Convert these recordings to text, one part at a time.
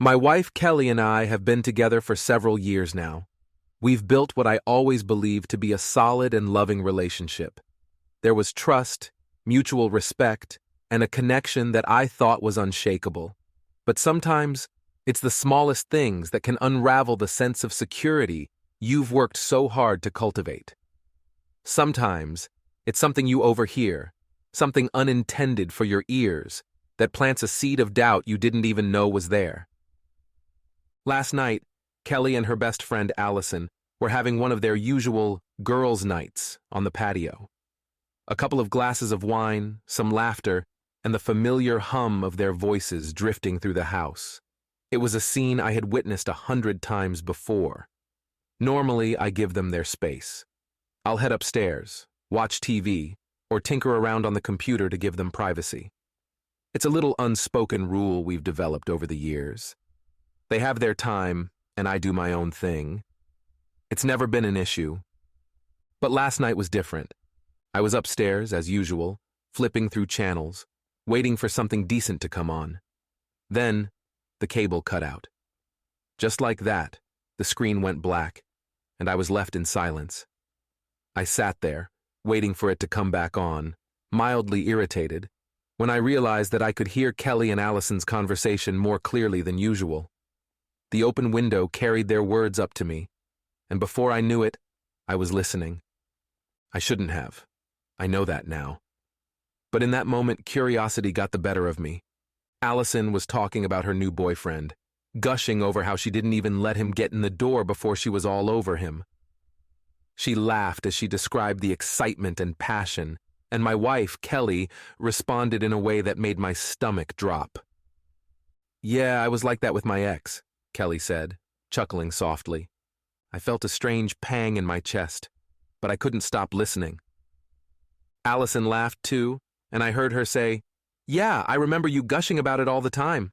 My wife Kelly and I have been together for several years now. We've built what I always believed to be a solid and loving relationship. There was trust, mutual respect, and a connection that I thought was unshakable. But sometimes, it's the smallest things that can unravel the sense of security you've worked so hard to cultivate. Sometimes, it's something you overhear, something unintended for your ears, that plants a seed of doubt you didn't even know was there. Last night, Kelly and her best friend Allison were having one of their usual girls' nights on the patio. A couple of glasses of wine, some laughter, and the familiar hum of their voices drifting through the house. It was a scene I had witnessed 100 times before. Normally, I give them their space. I'll head upstairs, watch TV, or tinker around on the computer to give them privacy. It's a little unspoken rule we've developed over the years. They have their time, and I do my own thing. It's never been an issue. But last night was different. I was upstairs, as usual, flipping through channels, waiting for something decent to come on. Then, the cable cut out. Just like that, the screen went black, and I was left in silence. I sat there, waiting for it to come back on, mildly irritated, when I realized that I could hear Kelly and Allison's conversation more clearly than usual. The open window carried their words up to me, and before I knew it, I was listening. I shouldn't have. I know that now. But in that moment, curiosity got the better of me. Allison was talking about her new boyfriend, gushing over how she didn't even let him get in the door before she was all over him. She laughed as she described the excitement and passion, and my wife, Kelly, responded in a way that made my stomach drop. "Yeah, I was like that with my ex," Kelly said, chuckling softly. I felt a strange pang in my chest, but I couldn't stop listening. Allison laughed too, and I heard her say, "Yeah, I remember you gushing about it all the time."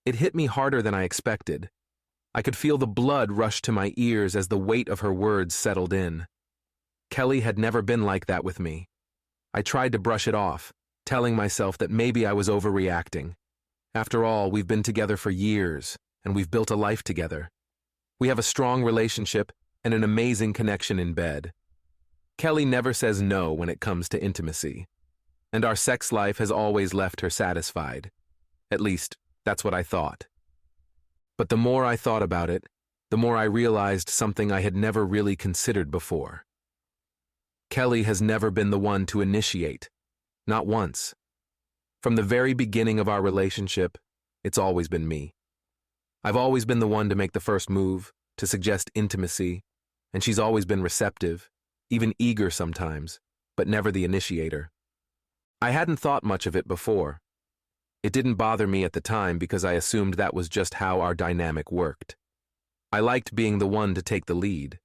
It hit me harder than I expected. I could feel the blood rush to my ears as the weight of her words settled in. Kelly had never been like that with me. I tried to brush it off, telling myself that maybe I was overreacting. After all, we've been together for years, and we've built a life together. We have a strong relationship and an amazing connection in bed. Kelly never says no when it comes to intimacy, and our sex life has always left her satisfied. At least, that's what I thought. But the more I thought about it, the more I realized something I had never really considered before. Kelly has never been the one to initiate, not once. From the very beginning of our relationship, it's always been me. I've always been the one to make the first move, to suggest intimacy, and she's always been receptive, even eager sometimes, but never the initiator. I hadn't thought much of it before. It didn't bother me at the time because I assumed that was just how our dynamic worked. I liked being the one to take the lead,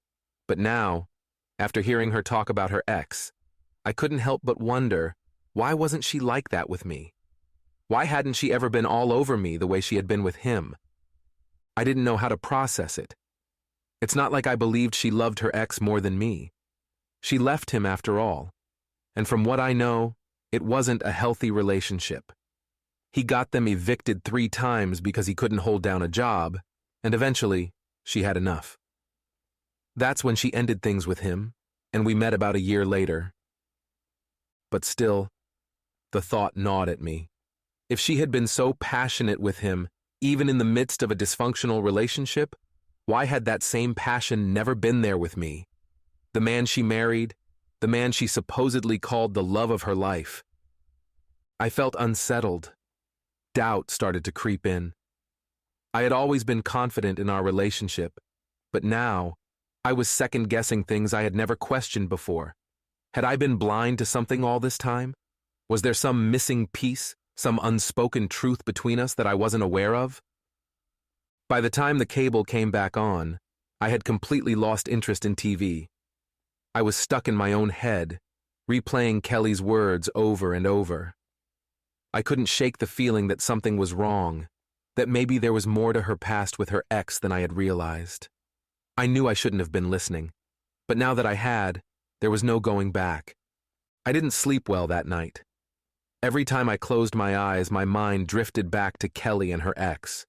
but now, after hearing her talk about her ex, I couldn't help but wonder, why wasn't she like that with me? Why hadn't she ever been all over me the way she had been with him? I didn't know how to process it. It's not like I believed she loved her ex more than me. She left him after all, and from what I know, it wasn't a healthy relationship. He got them evicted 3 times because he couldn't hold down a job, and eventually, she had enough. That's when she ended things with him, and we met about a year later. But still, the thought gnawed at me. If she had been so passionate with him, even in the midst of a dysfunctional relationship, why had that same passion never been there with me? The man she married, the man she supposedly called the love of her life. I felt unsettled. Doubt started to creep in. I had always been confident in our relationship, but now, I was second-guessing things I had never questioned before. Had I been blind to something all this time? Was there some missing piece, some unspoken truth between us that I wasn't aware of? By the time the cable came back on, I had completely lost interest in TV. I was stuck in my own head, replaying Kelly's words over and over. I couldn't shake the feeling that something was wrong, that maybe there was more to her past with her ex than I had realized. I knew I shouldn't have been listening, but now that I had, there was no going back. I didn't sleep well that night. Every time I closed my eyes, my mind drifted back to Kelly and her ex.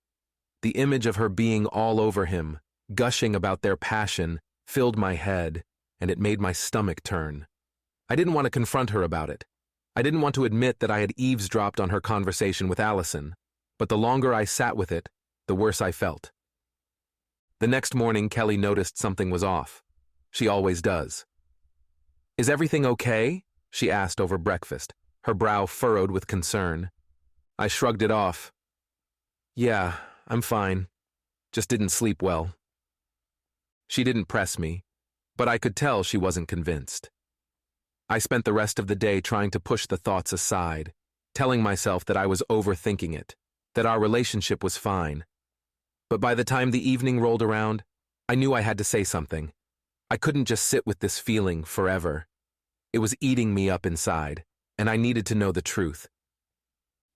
The image of her being all over him, gushing about their passion, filled my head, and it made my stomach turn. I didn't want to confront her about it. I didn't want to admit that I had eavesdropped on her conversation with Allison, but the longer I sat with it, the worse I felt. The next morning, Kelly noticed something was off. She always does. "Is everything okay?" she asked over breakfast, her brow furrowed with concern. I shrugged it off. "Yeah, I'm fine. Just didn't sleep well." She didn't press me, but I could tell she wasn't convinced. I spent the rest of the day trying to push the thoughts aside, telling myself that I was overthinking it, that our relationship was fine. But by the time the evening rolled around, I knew I had to say something. I couldn't just sit with this feeling forever. It was eating me up inside, and I needed to know the truth.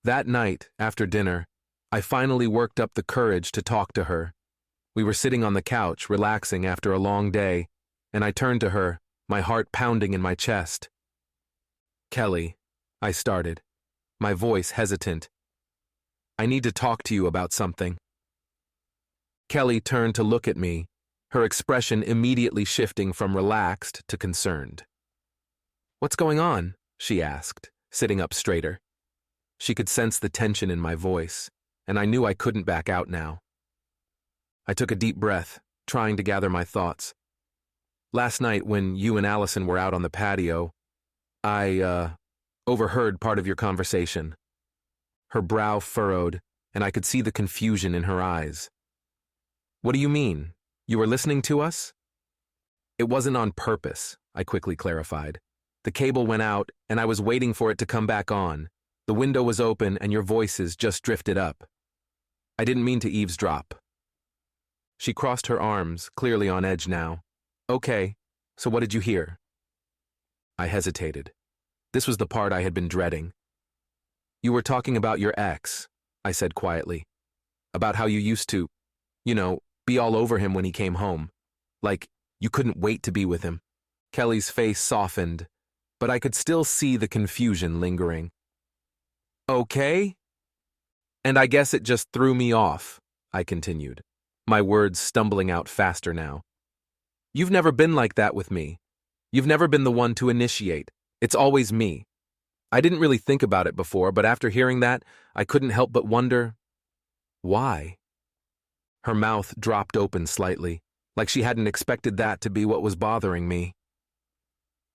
That night, after dinner, I finally worked up the courage to talk to her. We were sitting on the couch, relaxing after a long day, and I turned to her, my heart pounding in my chest. "Kelly," I started, my voice hesitant. "I need to talk to you about something." Kelly turned to look at me, her expression immediately shifting from relaxed to concerned. "What's going on?" she asked, sitting up straighter. She could sense the tension in my voice, and I knew I couldn't back out now. I took a deep breath, trying to gather my thoughts. "Last night, when you and Allison were out on the patio, I overheard part of your conversation." Her brow furrowed, and I could see the confusion in her eyes. "What do you mean? You were listening to us?" "It wasn't on purpose," I quickly clarified. "The cable went out, and I was waiting for it to come back on. The window was open, and your voices just drifted up. I didn't mean to eavesdrop." She crossed her arms, clearly on edge now. "Okay, so what did you hear?" I hesitated. This was the part I had been dreading. "You were talking about your ex," I said quietly. "About how you used to, be all over him when he came home. Like, you couldn't wait to be with him." Kelly's face softened, but I could still see the confusion lingering. "Okay? And I guess it just threw me off," I continued, my words stumbling out faster now. "You've never been like that with me. You've never been the one to initiate. It's always me. I didn't really think about it before, but after hearing that, I couldn't help but wonder, why?" Her mouth dropped open slightly, like she hadn't expected that to be what was bothering me.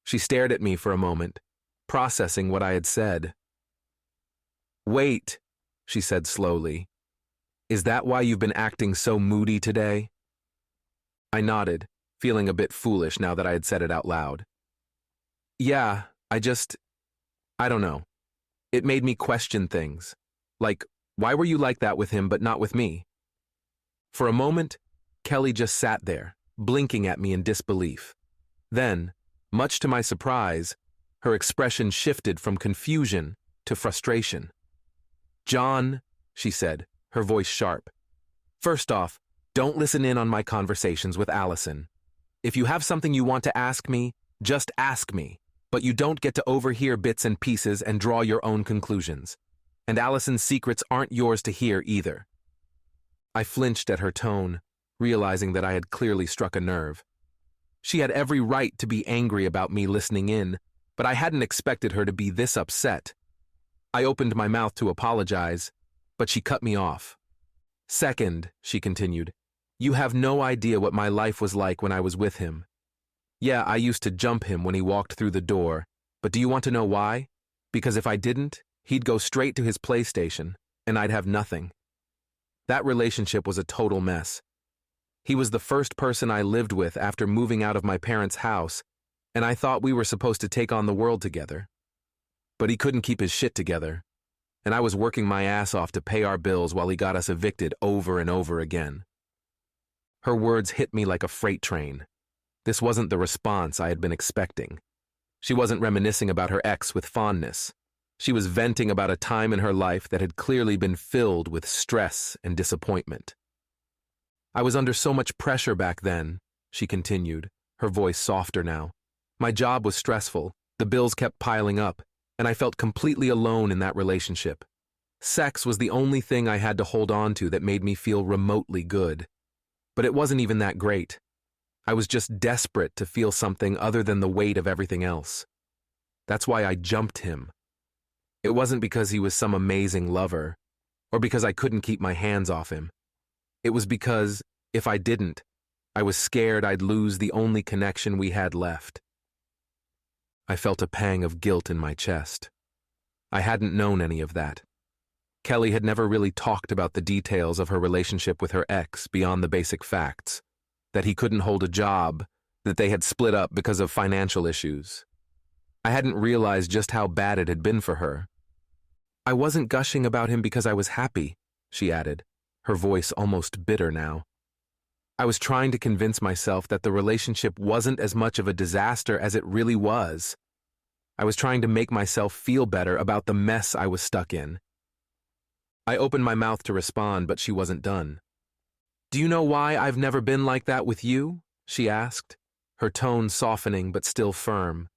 She stared at me for a moment, processing what I had said. "Wait," she said slowly. "Is that why you've been acting so moody today?" I nodded, feeling a bit foolish now that I had said it out loud. "Yeah, I don't know. It made me question things. Like, why were you like that with him but not with me?" For a moment, Kelly just sat there, blinking at me in disbelief. Then, much to my surprise, her expression shifted from confusion to frustration. "John," she said, her voice sharp. "First off, don't listen in on my conversations with Allison. If you have something you want to ask me, just ask me, but you don't get to overhear bits and pieces and draw your own conclusions. And Allison's secrets aren't yours to hear either." I flinched at her tone, realizing that I had clearly struck a nerve. She had every right to be angry about me listening in, but I hadn't expected her to be this upset. I opened my mouth to apologize, but she cut me off. "Second," she continued, "you have no idea what my life was like when I was with him. Yeah, I used to jump him when he walked through the door, but do you want to know why? Because if I didn't, he'd go straight to his PlayStation, and I'd have nothing. That relationship was a total mess. He was the first person I lived with after moving out of my parents' house, and I thought we were supposed to take on the world together. But he couldn't keep his shit together, and I was working my ass off to pay our bills while he got us evicted over and over again." Her words hit me like a freight train. This wasn't the response I had been expecting. She wasn't reminiscing about her ex with fondness. She was venting about a time in her life that had clearly been filled with stress and disappointment. "I was under so much pressure back then," she continued, her voice softer now. "My job was stressful, the bills kept piling up, and I felt completely alone in that relationship. Sex was the only thing I had to hold on to that made me feel remotely good. But it wasn't even that great. I was just desperate to feel something other than the weight of everything else. That's why I jumped him. It wasn't because he was some amazing lover, or because I couldn't keep my hands off him. It was because, if I didn't, I was scared I'd lose the only connection we had left. I felt a pang of guilt in my chest. I hadn't known any of that. Kelly had never really talked about the details of her relationship with her ex beyond the basic facts, that he couldn't hold a job, that they had split up because of financial issues. I hadn't realized just how bad it had been for her. I wasn't gushing about him because I was happy, she added, her voice almost bitter now. I was trying to convince myself that the relationship wasn't as much of a disaster as it really was. I was trying to make myself feel better about the mess I was stuck in. I opened my mouth to respond, but she wasn't done. "Do you know why I've never been like that with you?" she asked, her tone softening but still firm.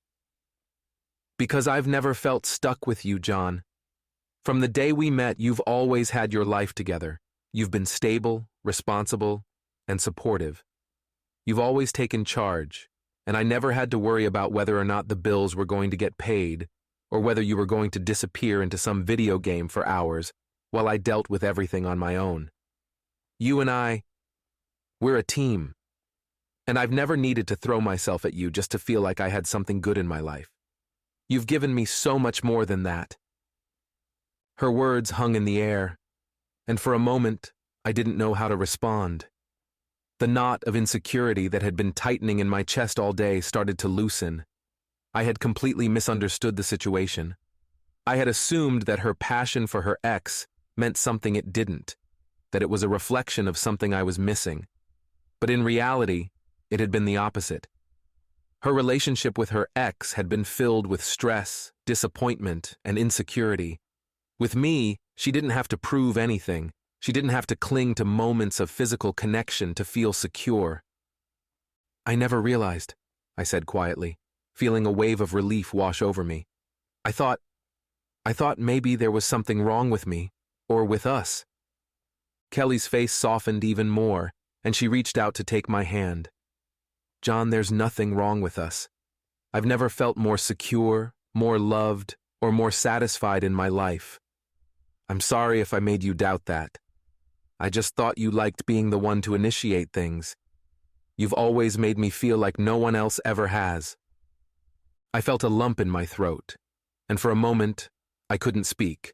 "Because I've never felt stuck with you, John. From the day we met, you've always had your life together. You've been stable, responsible, and supportive. You've always taken charge, and I never had to worry about whether or not the bills were going to get paid or whether you were going to disappear into some video game for hours while I dealt with everything on my own. You and we're a team, and I've never needed to throw myself at you just to feel like I had something good in my life. You've given me so much more than that." Her words hung in the air, and for a moment, I didn't know how to respond. The knot of insecurity that had been tightening in my chest all day started to loosen. I had completely misunderstood the situation. I had assumed that her passion for her ex meant something it didn't, that it was a reflection of something I was missing. But in reality, it had been the opposite. Her relationship with her ex had been filled with stress, disappointment, and insecurity. With me, she didn't have to prove anything. She didn't have to cling to moments of physical connection to feel secure. "I never realized," I said quietly, feeling a wave of relief wash over me. I thought maybe there was something wrong with me, or with us." Kelly's face softened even more, and she reached out to take my hand. "John, there's nothing wrong with us. I've never felt more secure, more loved, or more satisfied in my life. I'm sorry if I made you doubt that. I just thought you liked being the one to initiate things. You've always made me feel like no one else ever has." I felt a lump in my throat, and for a moment, I couldn't speak.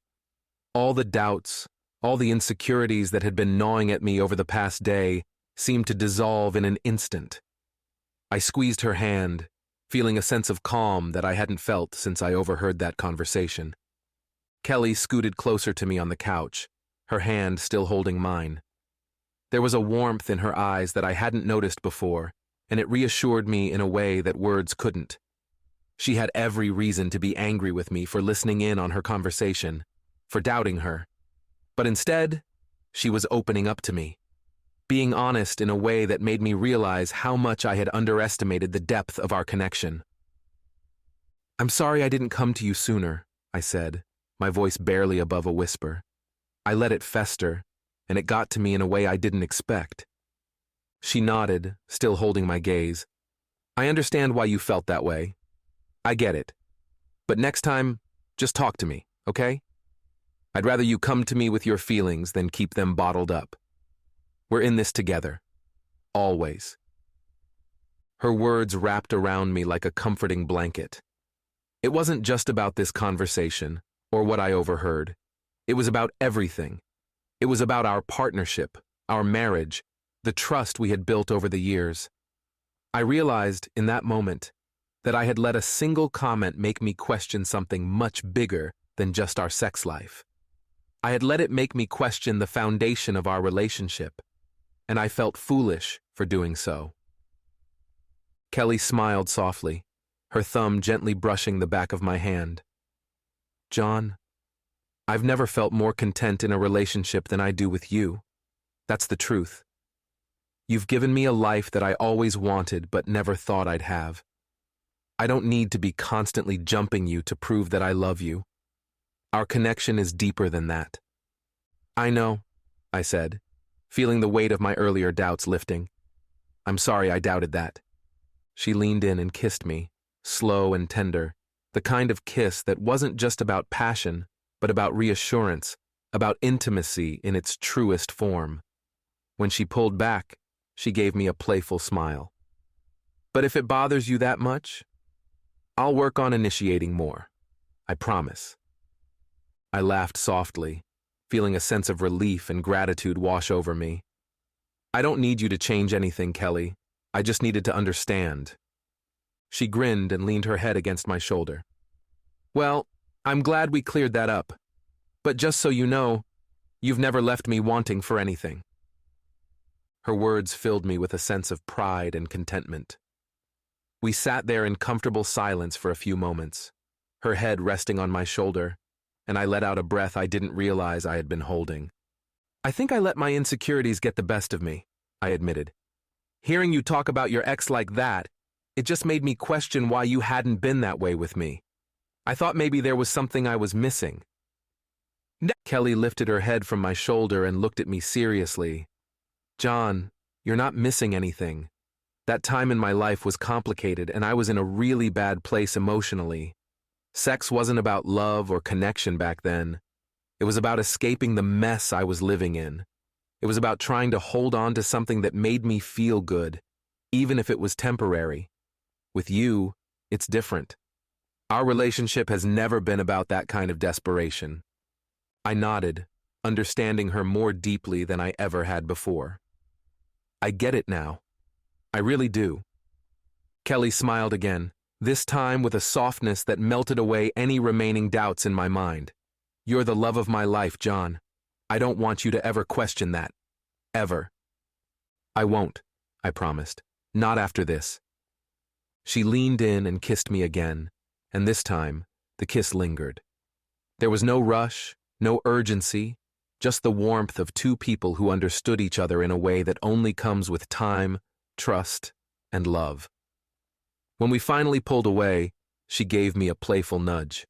All the doubts, all the insecurities that had been gnawing at me over the past day seemed to dissolve in an instant. I squeezed her hand, feeling a sense of calm that I hadn't felt since I overheard that conversation. Kelly scooted closer to me on the couch, her hand still holding mine. There was a warmth in her eyes that I hadn't noticed before, and it reassured me in a way that words couldn't. She had every reason to be angry with me for listening in on her conversation, for doubting her. But instead, she was opening up to me, being honest in a way that made me realize how much I had underestimated the depth of our connection. "I'm sorry I didn't come to you sooner," I said, my voice barely above a whisper. I let it fester, and it got to me in a way I didn't expect. She nodded, still holding my gaze. "I understand why you felt that way. I get it. But next time, just talk to me, okay? I'd rather you come to me with your feelings than keep them bottled up. We're in this together. Always." Her words wrapped around me like a comforting blanket. It wasn't just about this conversation, or what I overheard. It was about everything. It was about our partnership, our marriage, the trust we had built over the years. I realized, in that moment, that I had let a single comment make me question something much bigger than just our sex life. I had let it make me question the foundation of our relationship, and I felt foolish for doing so. Kelly smiled softly, her thumb gently brushing the back of my hand. "John, I've never felt more content in a relationship than I do with you. That's the truth. You've given me a life that I always wanted but never thought I'd have. I don't need to be constantly jumping you to prove that I love you. Our connection is deeper than that. I know, I said, feeling the weight of my earlier doubts lifting. I'm sorry I doubted that. She leaned in and kissed me, slow and tender, the kind of kiss that wasn't just about passion, but about reassurance, about intimacy in its truest form. When she pulled back, she gave me a playful smile. But if it bothers you that much, I'll work on initiating more. I promise. I laughed softly, feeling a sense of relief and gratitude wash over me. I don't need you to change anything, Kelly. I just needed to understand. She grinned and leaned her head against my shoulder. Well, I'm glad we cleared that up. But just so you know, you've never left me wanting for anything. Her words filled me with a sense of pride and contentment. We sat there in comfortable silence for a few moments, her head resting on my shoulder, and I let out a breath I didn't realize I had been holding. I think I let my insecurities get the best of me, I admitted. Hearing you talk about your ex like that, it just made me question why you hadn't been that way with me. I thought maybe there was something I was missing. Kelly lifted her head from my shoulder and looked at me seriously. John, you're not missing anything. That time in my life was complicated and I was in a really bad place emotionally. Sex wasn't about love or connection back then. It was about escaping the mess I was living in. It was about trying to hold on to something that made me feel good, even if it was temporary. With you, it's different. Our relationship has never been about that kind of desperation. I nodded, understanding her more deeply than I ever had before. I get it now. I really do. Kelly smiled again, this time with a softness that melted away any remaining doubts in my mind. You're the love of my life, John. I don't want you to ever question that. Ever. I won't, I promised. Not after this. She leaned in and kissed me again, and this time, the kiss lingered. There was no rush, no urgency, just the warmth of two people who understood each other in a way that only comes with time, trust, and love. When we finally pulled away, she gave me a playful nudge.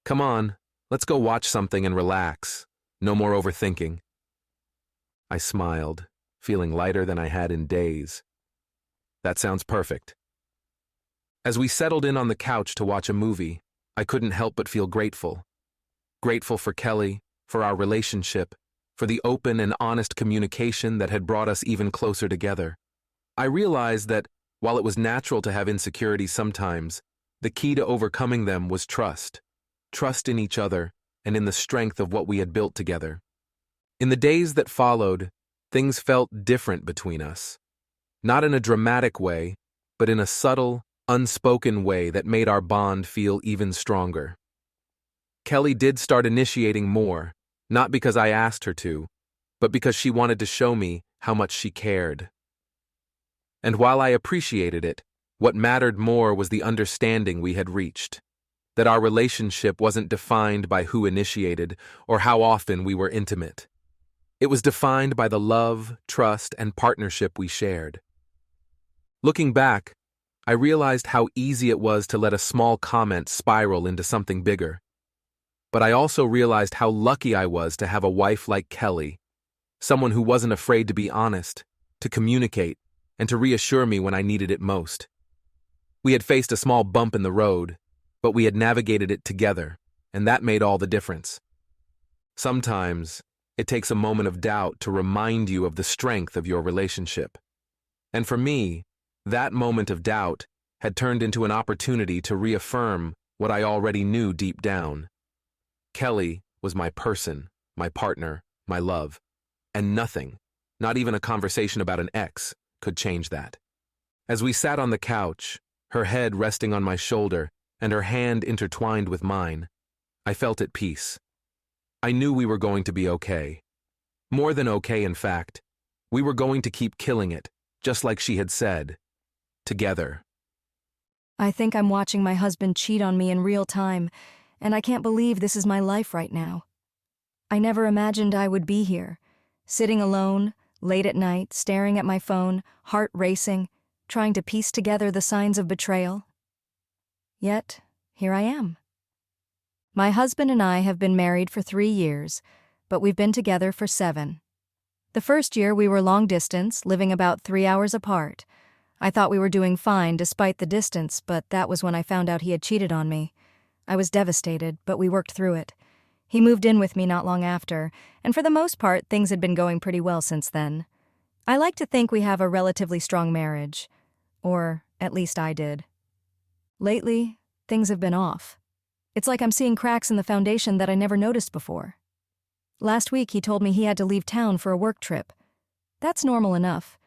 Come on, let's go watch something and relax. No more overthinking. I smiled, feeling lighter than I had in days. That sounds perfect. As we settled in on the couch to watch a movie, I couldn't help but feel grateful. Grateful for Kelly, for our relationship, for the open and honest communication that had brought us even closer together. I realized that, while it was natural to have insecurities sometimes, the key to overcoming them was trust. Trust in each other and in the strength of what we had built together. In the days that followed, things felt different between us. Not in a dramatic way, but in a subtle, unspoken way that made our bond feel even stronger. Kelly did start initiating more, not because I asked her to, but because she wanted to show me how much she cared. And while I appreciated it, what mattered more was the understanding we had reached, that our relationship wasn't defined by who initiated or how often we were intimate. It was defined by the love, trust, and partnership we shared. Looking back, I realized how easy it was to let a small comment spiral into something bigger. But I also realized how lucky I was to have a wife like Kelly, someone who wasn't afraid to be honest, to communicate, and to reassure me when I needed it most. We had faced a small bump in the road, but we had navigated it together, and that made all the difference. Sometimes, it takes a moment of doubt to remind you of the strength of your relationship. And for me, that moment of doubt had turned into an opportunity to reaffirm what I already knew deep down. Kelly was my person, my partner, my love, and nothing, not even a conversation about an ex, could change that. As we sat on the couch, her head resting on my shoulder and her hand intertwined with mine, I felt at peace. I knew we were going to be okay. More than okay, in fact. We were going to keep killing it, just like she had said. Together. I think I'm watching my husband cheat on me in real time, and I can't believe this is my life right now. I never imagined I would be here, sitting alone, late at night, staring at my phone, heart racing, trying to piece together the signs of betrayal. Yet, here I am. My husband and I have been married for 3 years, but we've been together for 7. The first year we were long distance, living about 3 hours apart. I thought we were doing fine despite the distance, but that was when I found out he had cheated on me. I was devastated, but we worked through it. He moved in with me not long after, and for the most part, things had been going pretty well since then. I like to think we have a relatively strong marriage. Or at least I did. Lately, things have been off. It's like I'm seeing cracks in the foundation that I never noticed before. Last week he told me he had to leave town for a work trip. That's normal enough.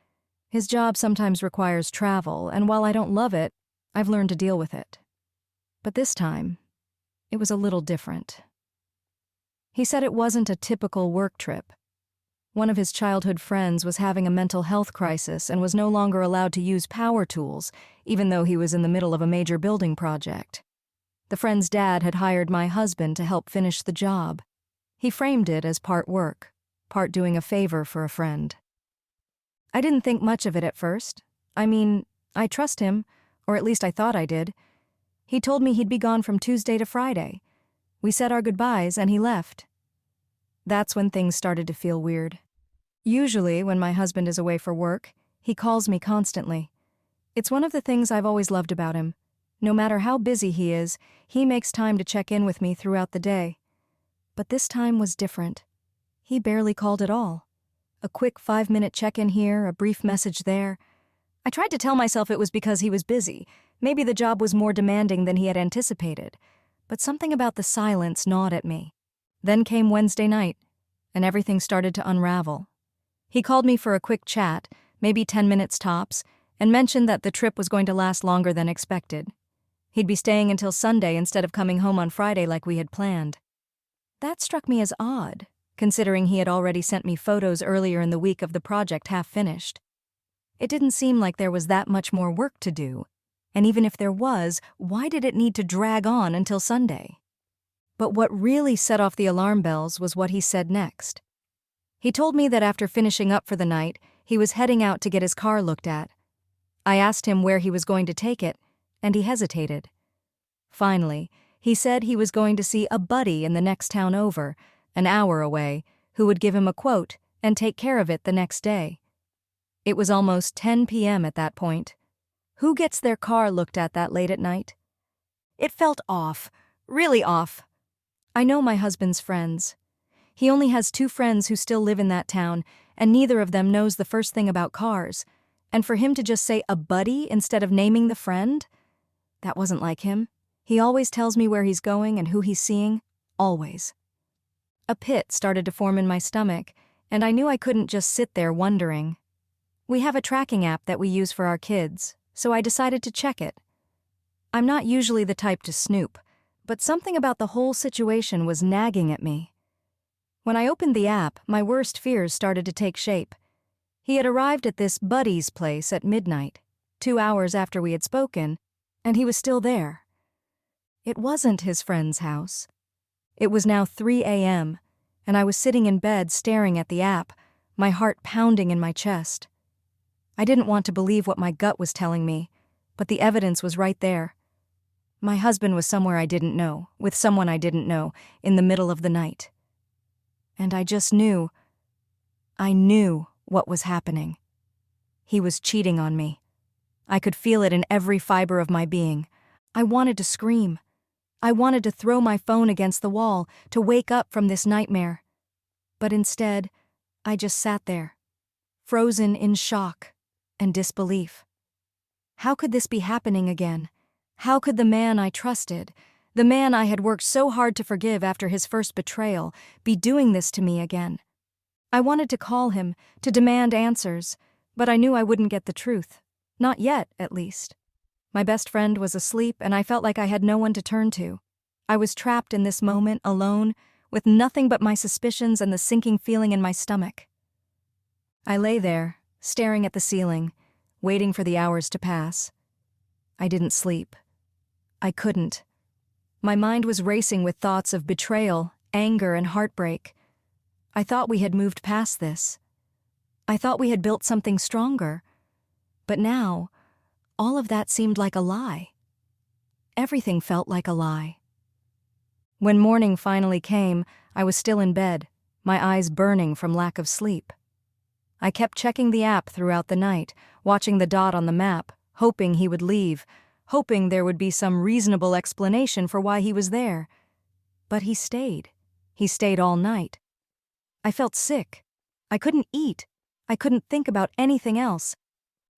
His job sometimes requires travel, and while I don't love it, I've learned to deal with it. But this time, it was a little different. He said it wasn't a typical work trip. One of his childhood friends was having a mental health crisis and was no longer allowed to use power tools, even though he was in the middle of a major building project. The friend's dad had hired my husband to help finish the job. He framed it as part work, part doing a favor for a friend. I didn't think much of it at first. I mean, I trust him, or at least I thought I did. He told me he'd be gone from Tuesday to Friday. We said our goodbyes and he left. That's when things started to feel weird. Usually, when my husband is away for work, he calls me constantly. It's one of the things I've always loved about him. No matter how busy he is, he makes time to check in with me throughout the day. But this time was different. He barely called at all. A quick 5-minute check-in here, a brief message there. I tried to tell myself it was because he was busy. Maybe the job was more demanding than he had anticipated. But something about the silence gnawed at me. Then came Wednesday night, and everything started to unravel. He called me for a quick chat, maybe 10 minutes tops, and mentioned that the trip was going to last longer than expected. He'd be staying until Sunday instead of coming home on Friday like we had planned. That struck me as odd, considering he had already sent me photos earlier in the week of the project half finished. It didn't seem like there was that much more work to do, and even if there was, why did it need to drag on until Sunday? But what really set off the alarm bells was what he said next. He told me that after finishing up for the night, he was heading out to get his car looked at. I asked him where he was going to take it, and he hesitated. Finally, he said he was going to see a buddy in the next town over, an hour away, who would give him a quote and take care of it the next day. It was almost 10 p.m. at that point. Who gets their car looked at that late at night? It felt off, really off. I know my husband's friends. He only has 2 friends who still live in that town, and neither of them knows the first thing about cars. And for him to just say a buddy instead of naming the friend? That wasn't like him. He always tells me where he's going and who he's seeing. Always. A pit started to form in my stomach, and I knew I couldn't just sit there wondering. We have a tracking app that we use for our kids, so I decided to check it. I'm not usually the type to snoop, but something about the whole situation was nagging at me. When I opened the app, my worst fears started to take shape. He had arrived at this buddy's place at midnight, 2 hours after we had spoken, and he was still there. It wasn't his friend's house. It was now 3 a.m., and I was sitting in bed staring at the app, my heart pounding in my chest. I didn't want to believe what my gut was telling me, but the evidence was right there. My husband was somewhere I didn't know, with someone I didn't know, in the middle of the night. And I just knew. I knew what was happening. He was cheating on me. I could feel it in every fiber of my being. I wanted to scream. I wanted to throw my phone against the wall, to wake up from this nightmare. But instead, I just sat there, frozen in shock and disbelief. How could this be happening again? How could the man I trusted, the man I had worked so hard to forgive after his first betrayal, be doing this to me again? I wanted to call him, to demand answers, but I knew I wouldn't get the truth. Not yet, at least. My best friend was asleep, and I felt like I had no one to turn to. I was trapped in this moment, alone, with nothing but my suspicions and the sinking feeling in my stomach. I lay there, staring at the ceiling, waiting for the hours to pass. I didn't sleep. I couldn't. My mind was racing with thoughts of betrayal, anger, and heartbreak. I thought we had moved past this. I thought we had built something stronger. But now, all of that seemed like a lie. Everything felt like a lie. When morning finally came, I was still in bed, my eyes burning from lack of sleep. I kept checking the app throughout the night, watching the dot on the map, hoping he would leave, hoping there would be some reasonable explanation for why he was there. But he stayed. He stayed all night. I felt sick. I couldn't eat. I couldn't think about anything else.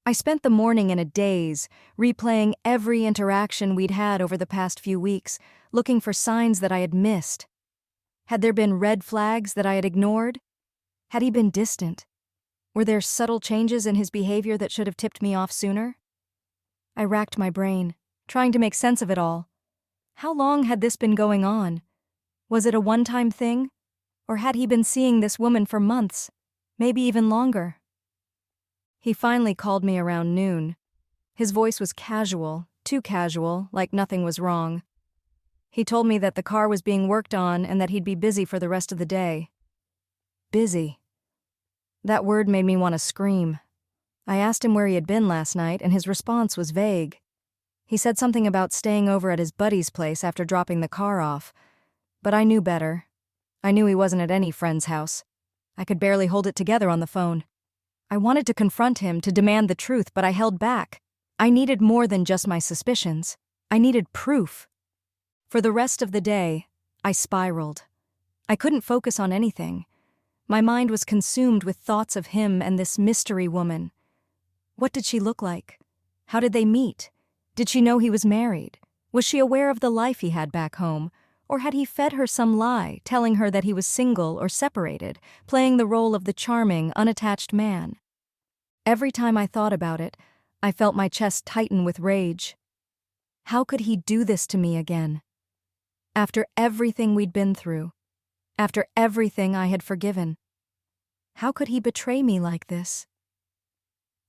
I spent the morning in a daze, replaying every interaction we'd had over the past few weeks, looking for signs that I had missed. Had there been red flags that I had ignored? Had he been distant? Were there subtle changes in his behavior that should have tipped me off sooner? I racked my brain, trying to make sense of it all. How long had this been going on? Was it a one-time thing? Or had he been seeing this woman for months, maybe even longer? He finally called me around noon. His voice was casual, too casual, like nothing was wrong. He told me that the car was being worked on and that he'd be busy for the rest of the day. Busy. That word made me want to scream. I asked him where he had been last night, and his response was vague. He said something about staying over at his buddy's place after dropping the car off. But I knew better. I knew he wasn't at any friend's house. I could barely hold it together on the phone. I wanted to confront him, to demand the truth, but I held back. I needed more than just my suspicions. I needed proof. For the rest of the day, I spiraled. I couldn't focus on anything. My mind was consumed with thoughts of him and this mystery woman. What did she look like? How did they meet? Did she know he was married? Was she aware of the life he had back home? Or had he fed her some lie, telling her that he was single or separated, playing the role of the charming, unattached man? Every time I thought about it, I felt my chest tighten with rage. How could he do this to me again? After everything we'd been through, after everything I had forgiven, how could he betray me like this?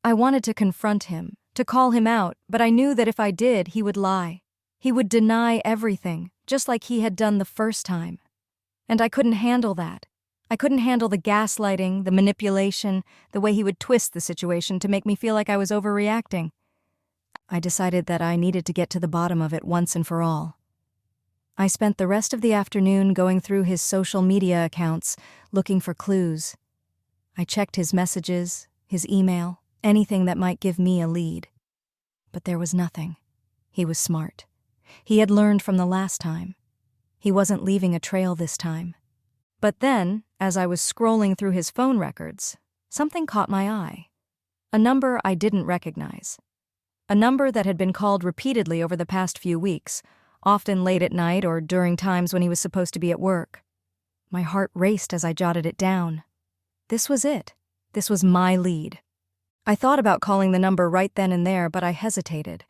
I wanted to confront him, to call him out, but I knew that if I did, he would lie. He would deny everything, just like he had done the first time. And I couldn't handle that. I couldn't handle the gaslighting, the manipulation, the way he would twist the situation to make me feel like I was overreacting. I decided that I needed to get to the bottom of it once and for all. I spent the rest of the afternoon going through his social media accounts, looking for clues. I checked his messages, his email, anything that might give me a lead. But there was nothing. He was smart. He had learned from the last time. He wasn't leaving a trail this time. But then, as I was scrolling through his phone records, something caught my eye. A number I didn't recognize. A number that had been called repeatedly over the past few weeks, often late at night or during times when he was supposed to be at work. My heart raced as I jotted it down. This was it. This was my lead. I thought about calling the number right then and there, but I hesitated.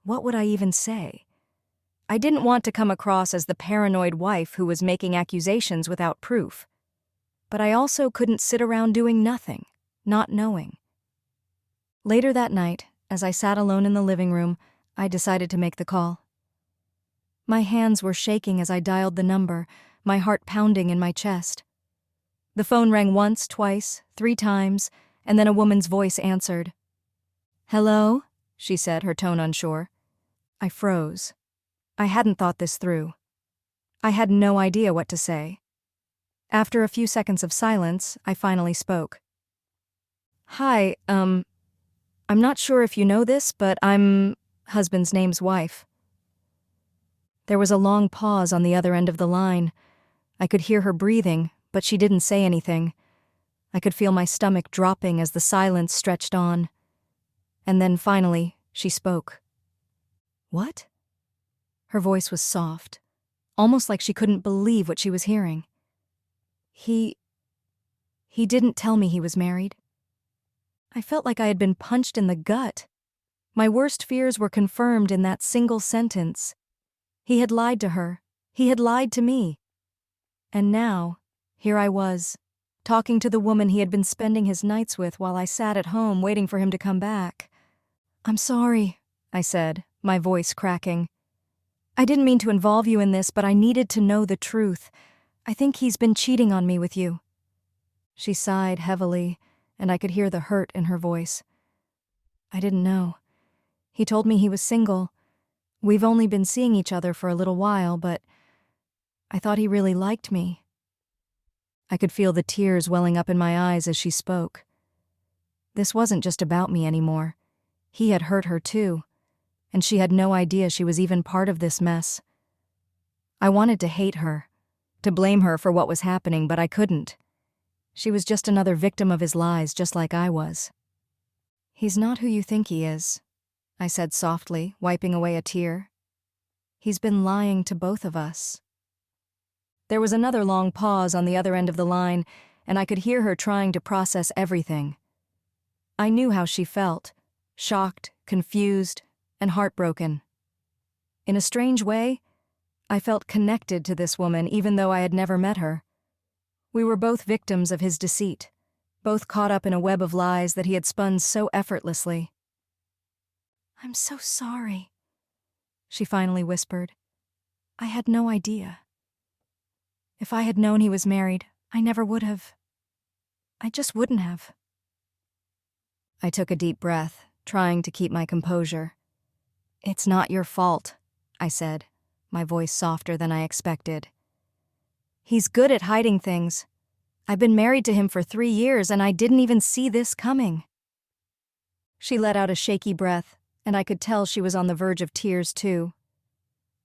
What would I even say? I didn't want to come across as the paranoid wife who was making accusations without proof. But I also couldn't sit around doing nothing, not knowing. Later that night, as I sat alone in the living room, I decided to make the call. My hands were shaking as I dialed the number, my heart pounding in my chest. The phone rang once, twice, 3 times, and then a woman's voice answered. "Hello?" she said, her tone unsure. I froze. I hadn't thought this through. I had no idea what to say. After a few seconds of silence, I finally spoke. "Hi, I'm not sure if you know this, but I'm husband's name's wife." There was a long pause on the other end of the line. I could hear her breathing, but she didn't say anything. I could feel my stomach dropping as the silence stretched on. And then finally, she spoke. "What?" Her voice was soft, almost like she couldn't believe what she was hearing. He didn't tell me he was married." I felt like I had been punched in the gut. My worst fears were confirmed in that single sentence. He had lied to her. He had lied to me. And now, here I was, talking to the woman he had been spending his nights with while I sat at home waiting for him to come back. "I'm sorry," I said, my voice cracking. "I didn't mean to involve you in this, but I needed to know the truth. I think he's been cheating on me with you." She sighed heavily, and I could hear the hurt in her voice. "I didn't know. He told me he was single. We've only been seeing each other for a little while, but I thought he really liked me." I could feel the tears welling up in my eyes as she spoke. This wasn't just about me anymore. He had hurt her too, and she had no idea she was even part of this mess. I wanted to hate her, to blame her for what was happening, but I couldn't. She was just another victim of his lies, just like I was. "He's not who you think he is," I said softly, wiping away a tear. "He's been lying to both of us." There was another long pause on the other end of the line, and I could hear her trying to process everything. I knew how she felt, shocked, confused, and heartbroken. In a strange way, I felt connected to this woman even though I had never met her. We were both victims of his deceit, both caught up in a web of lies that he had spun so effortlessly. "I'm so sorry," she finally whispered. "I had no idea. If I had known he was married, I never would have. I just wouldn't have." I took a deep breath, trying to keep my composure. "It's not your fault," I said, my voice softer than I expected. "He's good at hiding things. I've been married to him for 3 years and I didn't even see this coming." She let out a shaky breath, and I could tell she was on the verge of tears too.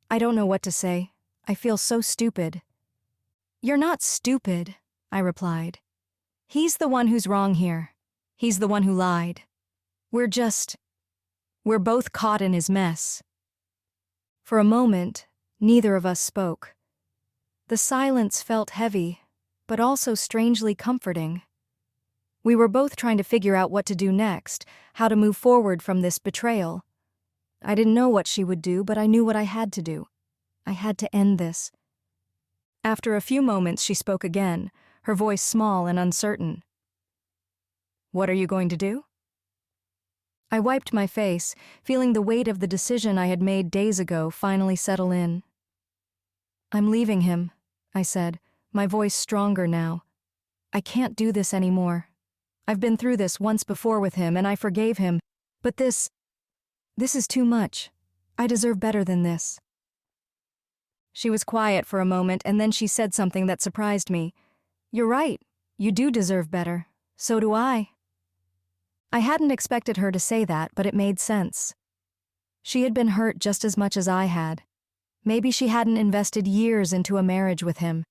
"I don't know what to say. I feel so stupid." "You're not stupid," I replied. "He's the one who's wrong here. He's the one who lied. We're both caught in his mess." For a moment, neither of us spoke. The silence felt heavy, but also strangely comforting. We were both trying to figure out what to do next, how to move forward from this betrayal. I didn't know what she would do, but I knew what I had to do. I had to end this. After a few moments, she spoke again, her voice small and uncertain. "What are you going to do?" I wiped my face, feeling the weight of the decision I had made days ago finally settle in. "I'm leaving him," I said, my voice stronger now. "I can't do this anymore. I've been through this once before with him and I forgave him, but this is too much. I deserve better than this." She was quiet for a moment and then she said something that surprised me. "You're right. You do deserve better. So do I." I hadn't expected her to say that, but it made sense. She had been hurt just as much as I had. Maybe she hadn't invested years into a marriage with him,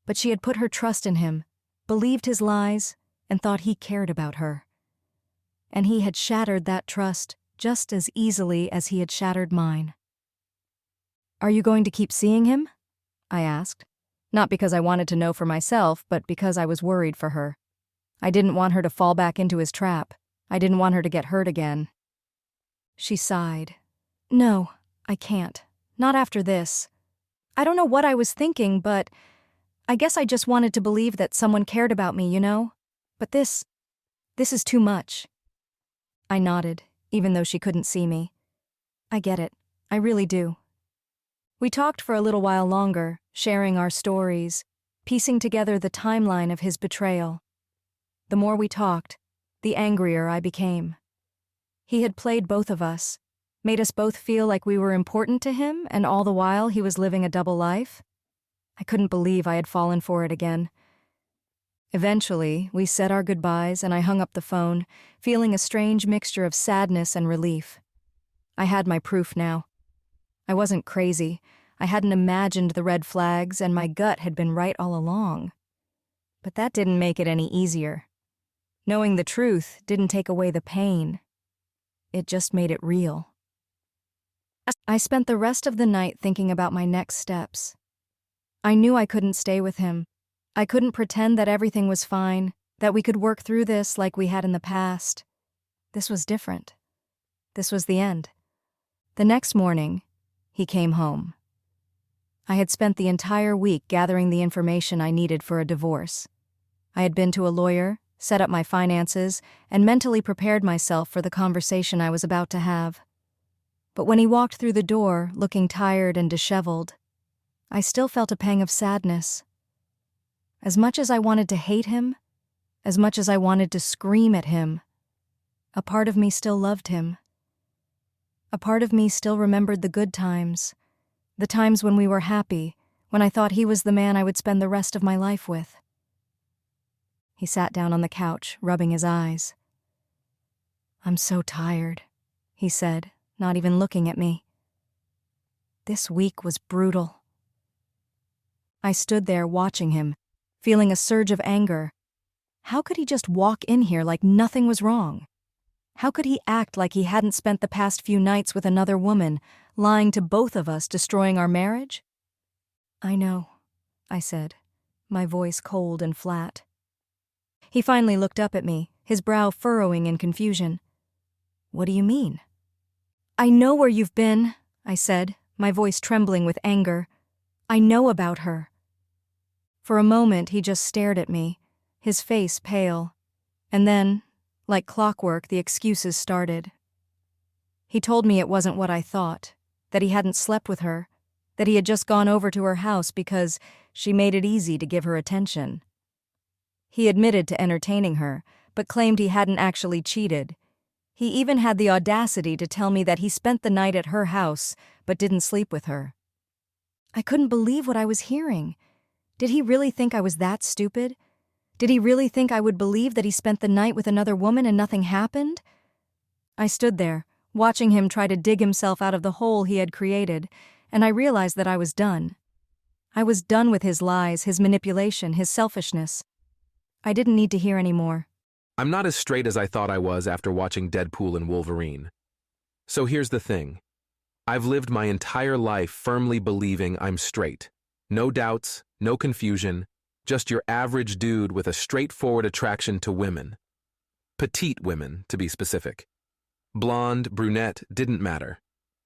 but she had put her trust in him, believed his lies, and thought he cared about her. And he had shattered that trust just as easily as he had shattered mine. "Are you going to keep seeing him?" I asked, not because I wanted to know for myself, but because I was worried for her. I didn't want her to fall back into his trap. I didn't want her to get hurt again. She sighed. "No, I can't. Not after this. I don't know what I was thinking, but I guess I just wanted to believe that someone cared about me, you know? But this is too much." I nodded, even though she couldn't see me. "I get it. I really do." We talked for a little while longer, sharing our stories, piecing together the timeline of his betrayal. The more we talked, the angrier I became. He had played both of us, made us both feel like we were important to him, and all the while he was living a double life. I couldn't believe I had fallen for it again. Eventually, we said our goodbyes and I hung up the phone, feeling a strange mixture of sadness and relief. I had my proof now. I wasn't crazy. I hadn't imagined the red flags, and my gut had been right all along. But that didn't make it any easier. Knowing the truth didn't take away the pain. It just made it real. I spent the rest of the night thinking about my next steps. I knew I couldn't stay with him. I couldn't pretend that everything was fine, that we could work through this like we had in the past. This was different. This was the end. The next morning, he came home. I had spent the entire week gathering the information I needed for a divorce. I had been to a lawyer, set up my finances, and mentally prepared myself for the conversation I was about to have. But when he walked through the door, looking tired and disheveled, I still felt a pang of sadness. As much as I wanted to hate him, as much as I wanted to scream at him, a part of me still loved him. A part of me still remembered the good times, the times when we were happy, when I thought he was the man I would spend the rest of my life with. He sat down on the couch, rubbing his eyes. "I'm so tired," he said, not even looking at me. This week was brutal. I stood there watching him, feeling a surge of anger. How could he just walk in here like nothing was wrong? How could he act like he hadn't spent the past few nights with another woman, lying to both of us, destroying our marriage? "I know," I said, my voice cold and flat. He finally looked up at me, his brow furrowing in confusion. "What do you mean?" "I know where you've been," I said, my voice trembling with anger. "I know about her." For a moment he just stared at me, his face pale. And then, like clockwork, the excuses started. He told me it wasn't what I thought, that he hadn't slept with her, that he had just gone over to her house because she made it easy to give her attention. He admitted to entertaining her, but claimed he hadn't actually cheated. He even had the audacity to tell me that he spent the night at her house, but didn't sleep with her. I couldn't believe what I was hearing. Did he really think I was that stupid? Did he really think I would believe that he spent the night with another woman and nothing happened? I stood there, watching him try to dig himself out of the hole he had created, and I realized that I was done. I was done with his lies, his manipulation, his selfishness. I didn't need to hear any more. I'm not as straight as I thought I was after watching Deadpool and Wolverine. So here's the thing. I've lived my entire life firmly believing I'm straight. No doubts, no confusion, just your average dude with a straightforward attraction to women. Petite women, to be specific. Blonde, brunette, didn't matter,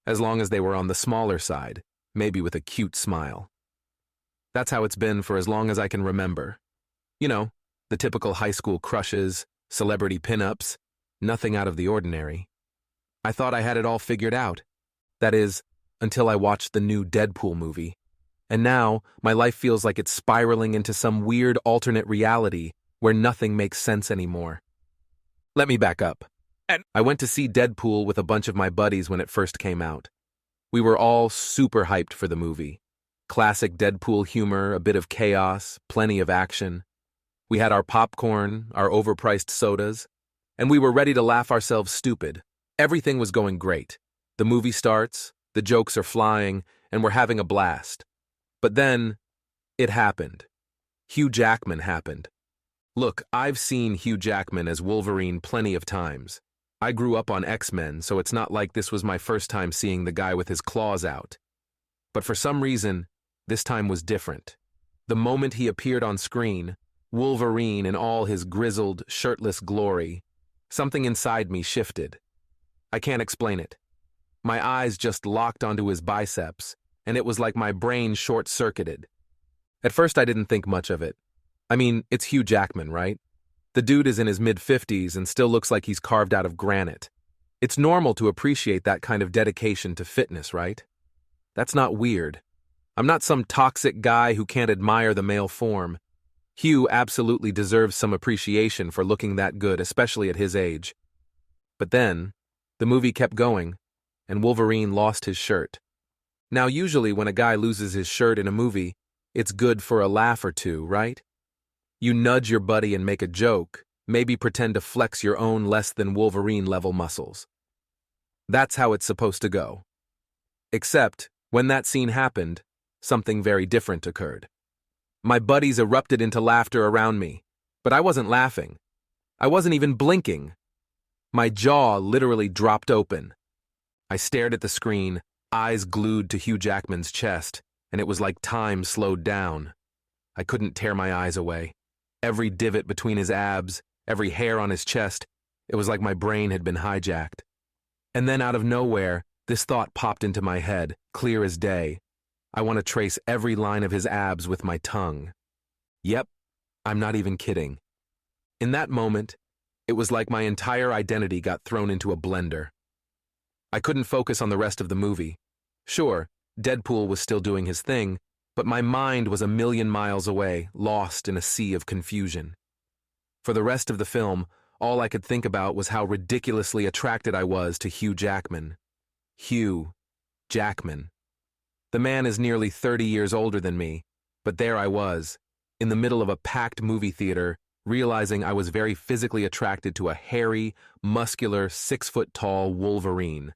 as long as they were on the smaller side, maybe with a cute smile. That's how it's been for as long as I can remember. You know, the typical high school crushes, celebrity pinups, nothing out of the ordinary. I thought I had it all figured out. That is, until I watched the new Deadpool movie. And now, my life feels like it's spiraling into some weird alternate reality where nothing makes sense anymore. Let me back up. I went to see Deadpool with a bunch of my buddies when it first came out. We were all super hyped for the movie. Classic Deadpool humor, a bit of chaos, plenty of action. We had our popcorn, our overpriced sodas, and we were ready to laugh ourselves stupid. Everything was going great. The movie starts, the jokes are flying, and we're having a blast. But then, it happened. Hugh Jackman happened. Look, I've seen Hugh Jackman as Wolverine plenty of times. I grew up on X-Men, so it's not like this was my first time seeing the guy with his claws out. But for some reason, this time was different. The moment he appeared on screen, Wolverine in all his grizzled, shirtless glory, something inside me shifted. I can't explain it. My eyes just locked onto his biceps, and it was like my brain short-circuited. At first I didn't think much of it. I mean, it's Hugh Jackman, right? The dude is in his mid-50s and still looks like he's carved out of granite. It's normal to appreciate that kind of dedication to fitness, right? That's not weird. I'm not some toxic guy who can't admire the male form. Hugh absolutely deserves some appreciation for looking that good, especially at his age. But then, the movie kept going, and Wolverine lost his shirt. Now, usually when a guy loses his shirt in a movie, it's good for a laugh or two, right? You nudge your buddy and make a joke, maybe pretend to flex your own less-than-Wolverine-level muscles. That's how it's supposed to go. Except, when that scene happened, something very different occurred. My buddies erupted into laughter around me, but I wasn't laughing. I wasn't even blinking. My jaw literally dropped open. I stared at the screen, eyes glued to Hugh Jackman's chest, and it was like time slowed down. I couldn't tear my eyes away. Every divot between his abs, every hair on his chest, it was like my brain had been hijacked. And then out of nowhere, this thought popped into my head, clear as day. I want to trace every line of his abs with my tongue. Yep, I'm not even kidding. In that moment, it was like my entire identity got thrown into a blender. I couldn't focus on the rest of the movie. Sure, Deadpool was still doing his thing, but my mind was a million miles away, lost in a sea of confusion. For the rest of the film, all I could think about was how ridiculously attracted I was to Hugh Jackman. Hugh Jackman. The man is nearly 30 years older than me, but there I was, in the middle of a packed movie theater, realizing I was very physically attracted to a hairy, muscular, 6-foot-tall Wolverine.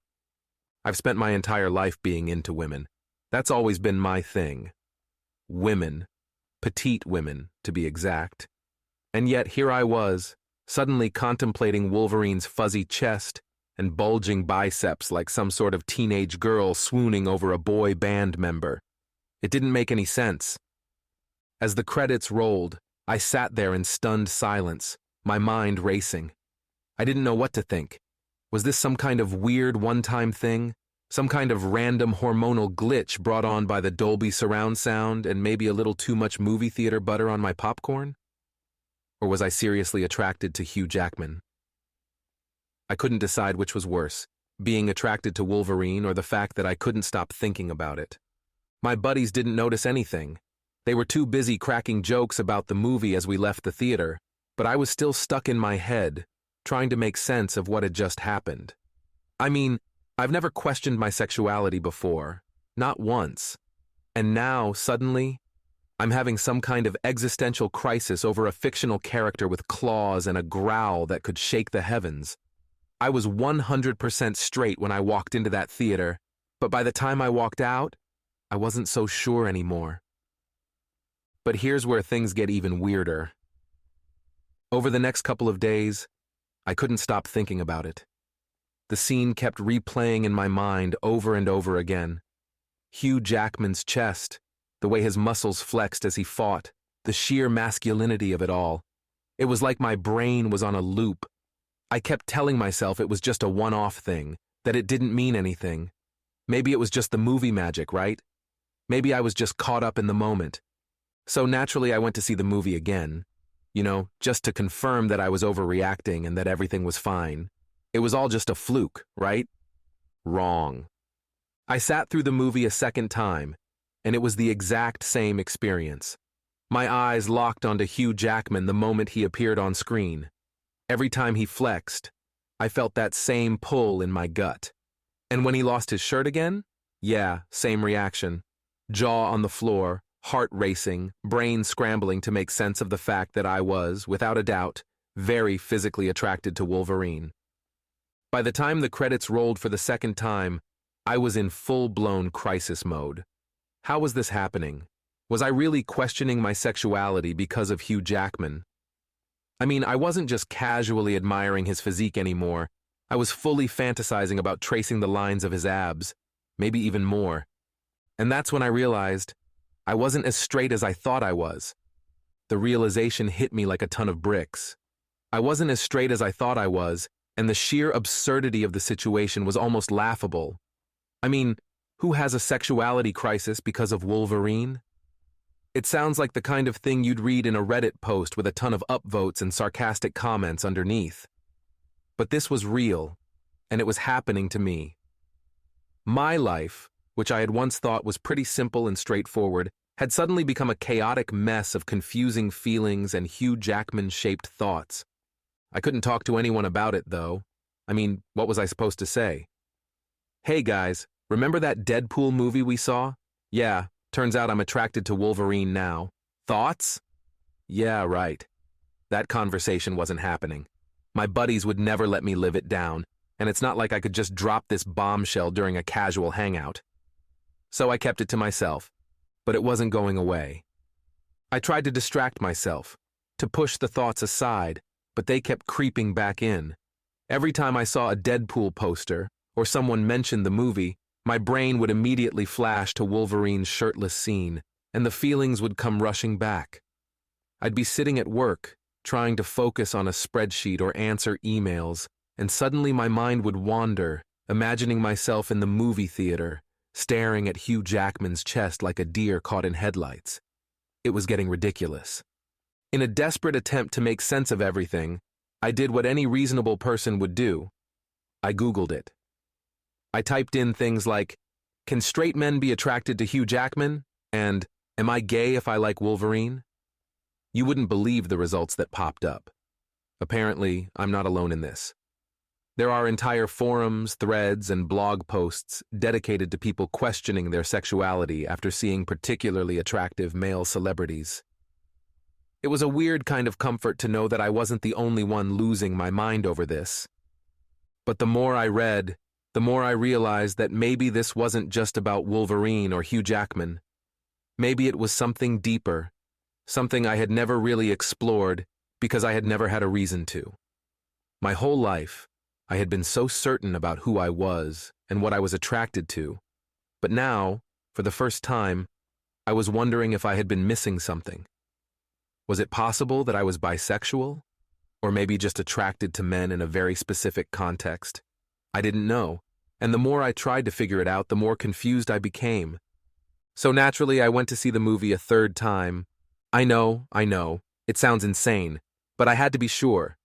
I've spent my entire life being into women. That's always been my thing. Women. Petite women, to be exact. And yet here I was, suddenly contemplating Wolverine's fuzzy chest and bulging biceps like some sort of teenage girl swooning over a boy band member. It didn't make any sense. As the credits rolled, I sat there in stunned silence, my mind racing. I didn't know what to think. Was this some kind of weird one-time thing? Some kind of random hormonal glitch brought on by the Dolby surround sound and maybe a little too much movie theater butter on my popcorn? Or was I seriously attracted to Hugh Jackman? I couldn't decide which was worse, being attracted to Wolverine or the fact that I couldn't stop thinking about it. My buddies didn't notice anything. They were too busy cracking jokes about the movie as we left the theater, but I was still stuck in my head, trying to make sense of what had just happened. I mean, I've never questioned my sexuality before, not once. And now, suddenly, I'm having some kind of existential crisis over a fictional character with claws and a growl that could shake the heavens. I was 100% straight when I walked into that theater, but by the time I walked out, I wasn't so sure anymore. But here's where things get even weirder. Over the next couple of days, I couldn't stop thinking about it. The scene kept replaying in my mind over and over again. Hugh Jackman's chest, the way his muscles flexed as he fought, the sheer masculinity of it all. It was like my brain was on a loop. I kept telling myself it was just a one-off thing, that it didn't mean anything. Maybe it was just the movie magic, right? Maybe I was just caught up in the moment. So naturally I went to see the movie again, just to confirm that I was overreacting and that everything was fine. It was all just a fluke, right? Wrong. I sat through the movie a second time, and it was the exact same experience. My eyes locked onto Hugh Jackman the moment he appeared on screen. Every time he flexed, I felt that same pull in my gut. And when he lost his shirt again? Yeah, same reaction. Jaw on the floor, heart racing, brain scrambling to make sense of the fact that I was, without a doubt, very physically attracted to Wolverine. By the time the credits rolled for the second time, I was in full-blown crisis mode. How was this happening? Was I really questioning my sexuality because of Hugh Jackman? I mean, I wasn't just casually admiring his physique anymore. I was fully fantasizing about tracing the lines of his abs, maybe even more. And that's when I realized I wasn't as straight as I thought I was. The realization hit me like a ton of bricks. I wasn't as straight as I thought I was, and the sheer absurdity of the situation was almost laughable. I mean, who has a sexuality crisis because of Wolverine? It sounds like the kind of thing you'd read in a Reddit post with a ton of upvotes and sarcastic comments underneath. But this was real, and it was happening to me. My life, which I had once thought was pretty simple and straightforward, had suddenly become a chaotic mess of confusing feelings and Hugh Jackman-shaped thoughts. I couldn't talk to anyone about it, though. I mean, what was I supposed to say? Hey guys, remember that Deadpool movie we saw? Yeah, turns out I'm attracted to Wolverine now. Thoughts? Yeah, right. That conversation wasn't happening. My buddies would never let me live it down, and it's not like I could just drop this bombshell during a casual hangout. So I kept it to myself, but it wasn't going away. I tried to distract myself, to push the thoughts aside, but they kept creeping back in. Every time I saw a Deadpool poster, or someone mentioned the movie, my brain would immediately flash to Wolverine's shirtless scene, and the feelings would come rushing back. I'd be sitting at work, trying to focus on a spreadsheet or answer emails, and suddenly my mind would wander, imagining myself in the movie theater, staring at Hugh Jackman's chest like a deer caught in headlights. It was getting ridiculous. In a desperate attempt to make sense of everything, I did what any reasonable person would do. I Googled it. I typed in things like, "Can straight men be attracted to Hugh Jackman?" and "Am I gay if I like Wolverine?" You wouldn't believe the results that popped up. Apparently, I'm not alone in this. There are entire forums, threads, and blog posts dedicated to people questioning their sexuality after seeing particularly attractive male celebrities. It was a weird kind of comfort to know that I wasn't the only one losing my mind over this. But the more I read, the more I realized that maybe this wasn't just about Wolverine or Hugh Jackman. Maybe it was something deeper, something I had never really explored because I had never had a reason to. My whole life, I had been so certain about who I was and what I was attracted to. But now, for the first time, I was wondering if I had been missing something. Was it possible that I was bisexual? Or maybe just attracted to men in a very specific context? I didn't know, and the more I tried to figure it out, the more confused I became. So naturally, I went to see the movie a third time. I know, it sounds insane, but I had to be sure.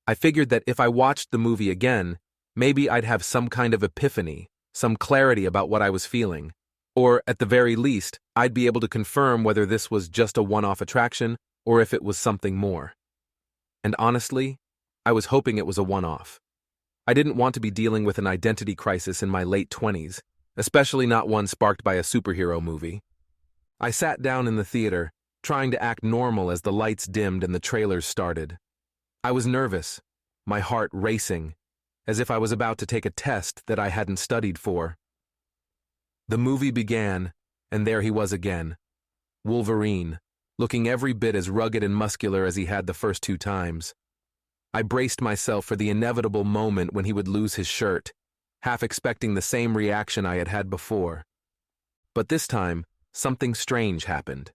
I figured that if I watched the movie again, maybe I'd have some kind of epiphany, some clarity about what I was feeling. Or, at the very least, I'd be able to confirm whether this was just a one-off attraction or if it was something more. And honestly, I was hoping it was a one-off. I didn't want to be dealing with an identity crisis in my late 20s, especially not one sparked by a superhero movie. I sat down in the theater, trying to act normal as the lights dimmed and the trailers started. I was nervous, my heart racing, as if I was about to take a test that I hadn't studied for. The movie began, and there he was again, Wolverine, looking every bit as rugged and muscular as he had the first two times. I braced myself for the inevitable moment when he would lose his shirt, half expecting the same reaction I had had before. But this time, something strange happened.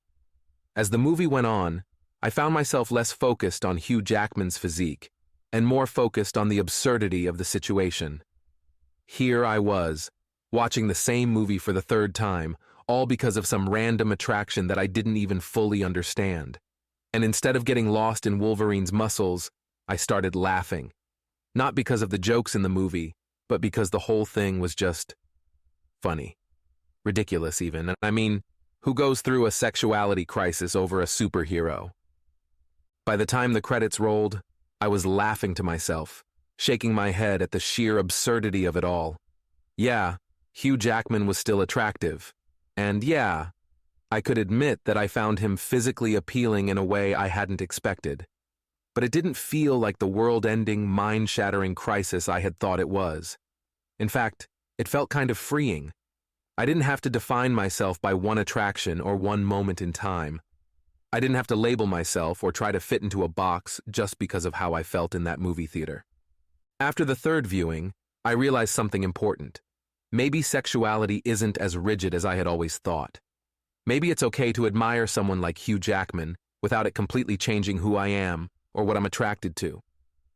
As the movie went on, I found myself less focused on Hugh Jackman's physique, and more focused on the absurdity of the situation. Here I was, watching the same movie for the third time, all because of some random attraction that I didn't even fully understand. And instead of getting lost in Wolverine's muscles, I started laughing. Not because of the jokes in the movie, but because the whole thing was just funny. Ridiculous even. I mean, who goes through a sexuality crisis over a superhero? By the time the credits rolled, I was laughing to myself, shaking my head at the sheer absurdity of it all. Yeah, Hugh Jackman was still attractive. And yeah, I could admit that I found him physically appealing in a way I hadn't expected. But it didn't feel like the world-ending, mind-shattering crisis I had thought it was. In fact, it felt kind of freeing. I didn't have to define myself by one attraction or one moment in time. I didn't have to label myself or try to fit into a box just because of how I felt in that movie theater. After the third viewing, I realized something important. Maybe sexuality isn't as rigid as I had always thought. Maybe it's okay to admire someone like Hugh Jackman without it completely changing who I am or what I'm attracted to.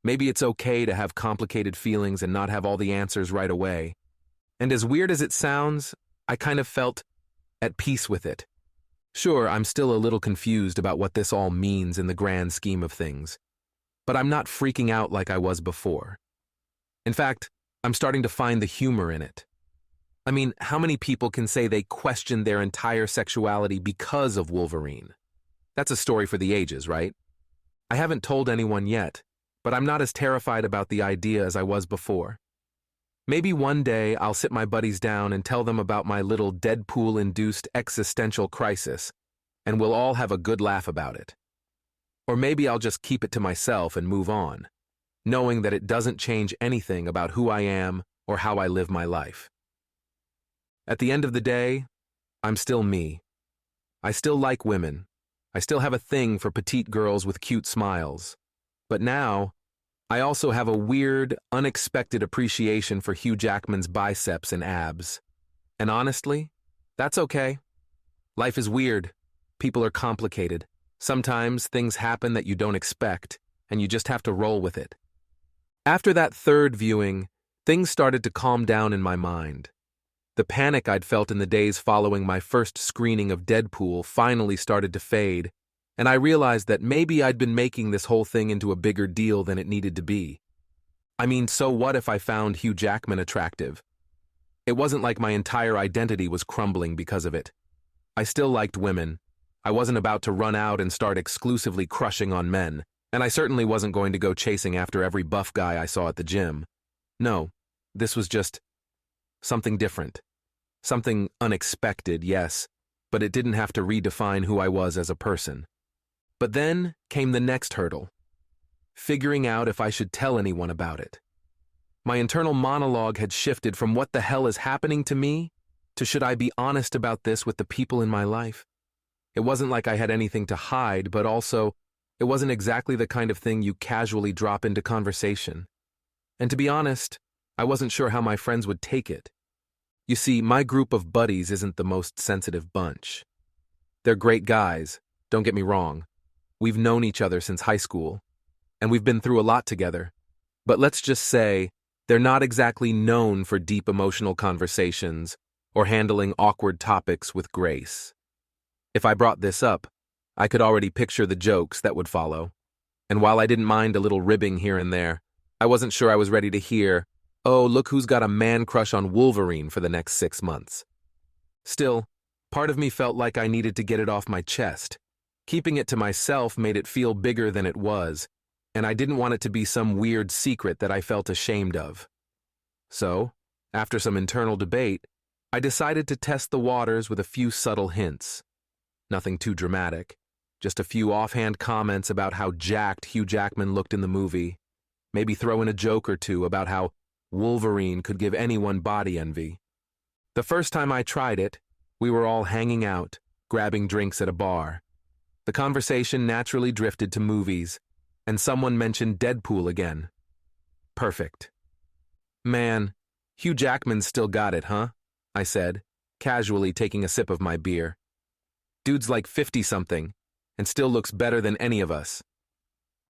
Maybe it's okay to have complicated feelings and not have all the answers right away. And as weird as it sounds, I kind of felt at peace with it. Sure, I'm still a little confused about what this all means in the grand scheme of things, but I'm not freaking out like I was before. In fact, I'm starting to find the humor in it. I mean, how many people can say they questioned their entire sexuality because of Wolverine? That's a story for the ages, right? I haven't told anyone yet, but I'm not as terrified about the idea as I was before. Maybe one day I'll sit my buddies down and tell them about my little Deadpool-induced existential crisis, and we'll all have a good laugh about it. Or maybe I'll just keep it to myself and move on, knowing that it doesn't change anything about who I am or how I live my life. At the end of the day, I'm still me. I still like women. I still have a thing for petite girls with cute smiles. But now, I also have a weird, unexpected appreciation for Hugh Jackman's biceps and abs. And honestly, that's okay. Life is weird. People are complicated. Sometimes things happen that you don't expect, and you just have to roll with it. After that third viewing, things started to calm down in my mind. The panic I'd felt in the days following my first screening of Deadpool finally started to fade, and I realized that maybe I'd been making this whole thing into a bigger deal than it needed to be. I mean, so what if I found Hugh Jackman attractive? It wasn't like my entire identity was crumbling because of it. I still liked women. I wasn't about to run out and start exclusively crushing on men, and I certainly wasn't going to go chasing after every buff guy I saw at the gym. No, this was just something different. Something unexpected, yes, but it didn't have to redefine who I was as a person. But then came the next hurdle, figuring out if I should tell anyone about it. My internal monologue had shifted from what the hell is happening to me to should I be honest about this with the people in my life? It wasn't like I had anything to hide, but also, it wasn't exactly the kind of thing you casually drop into conversation. And to be honest, I wasn't sure how my friends would take it. You see, my group of buddies isn't the most sensitive bunch. They're great guys, don't get me wrong. We've known each other since high school, and we've been through a lot together. But let's just say, they're not exactly known for deep emotional conversations or handling awkward topics with grace. If I brought this up, I could already picture the jokes that would follow. And while I didn't mind a little ribbing here and there, I wasn't sure I was ready to hear, "Oh, look who's got a man crush on Wolverine for the next 6 months." Still, part of me felt like I needed to get it off my chest. Keeping it to myself made it feel bigger than it was, and I didn't want it to be some weird secret that I felt ashamed of. So, after some internal debate, I decided to test the waters with a few subtle hints. Nothing too dramatic, just a few offhand comments about how jacked Hugh Jackman looked in the movie, maybe throw in a joke or two about how Wolverine could give anyone body envy. The first time I tried it, we were all hanging out, grabbing drinks at a bar. The conversation naturally drifted to movies, and someone mentioned Deadpool again. Perfect. "Man, Hugh Jackman's still got it, huh?" I said, casually taking a sip of my beer. "Dude's like 50-something, and still looks better than any of us."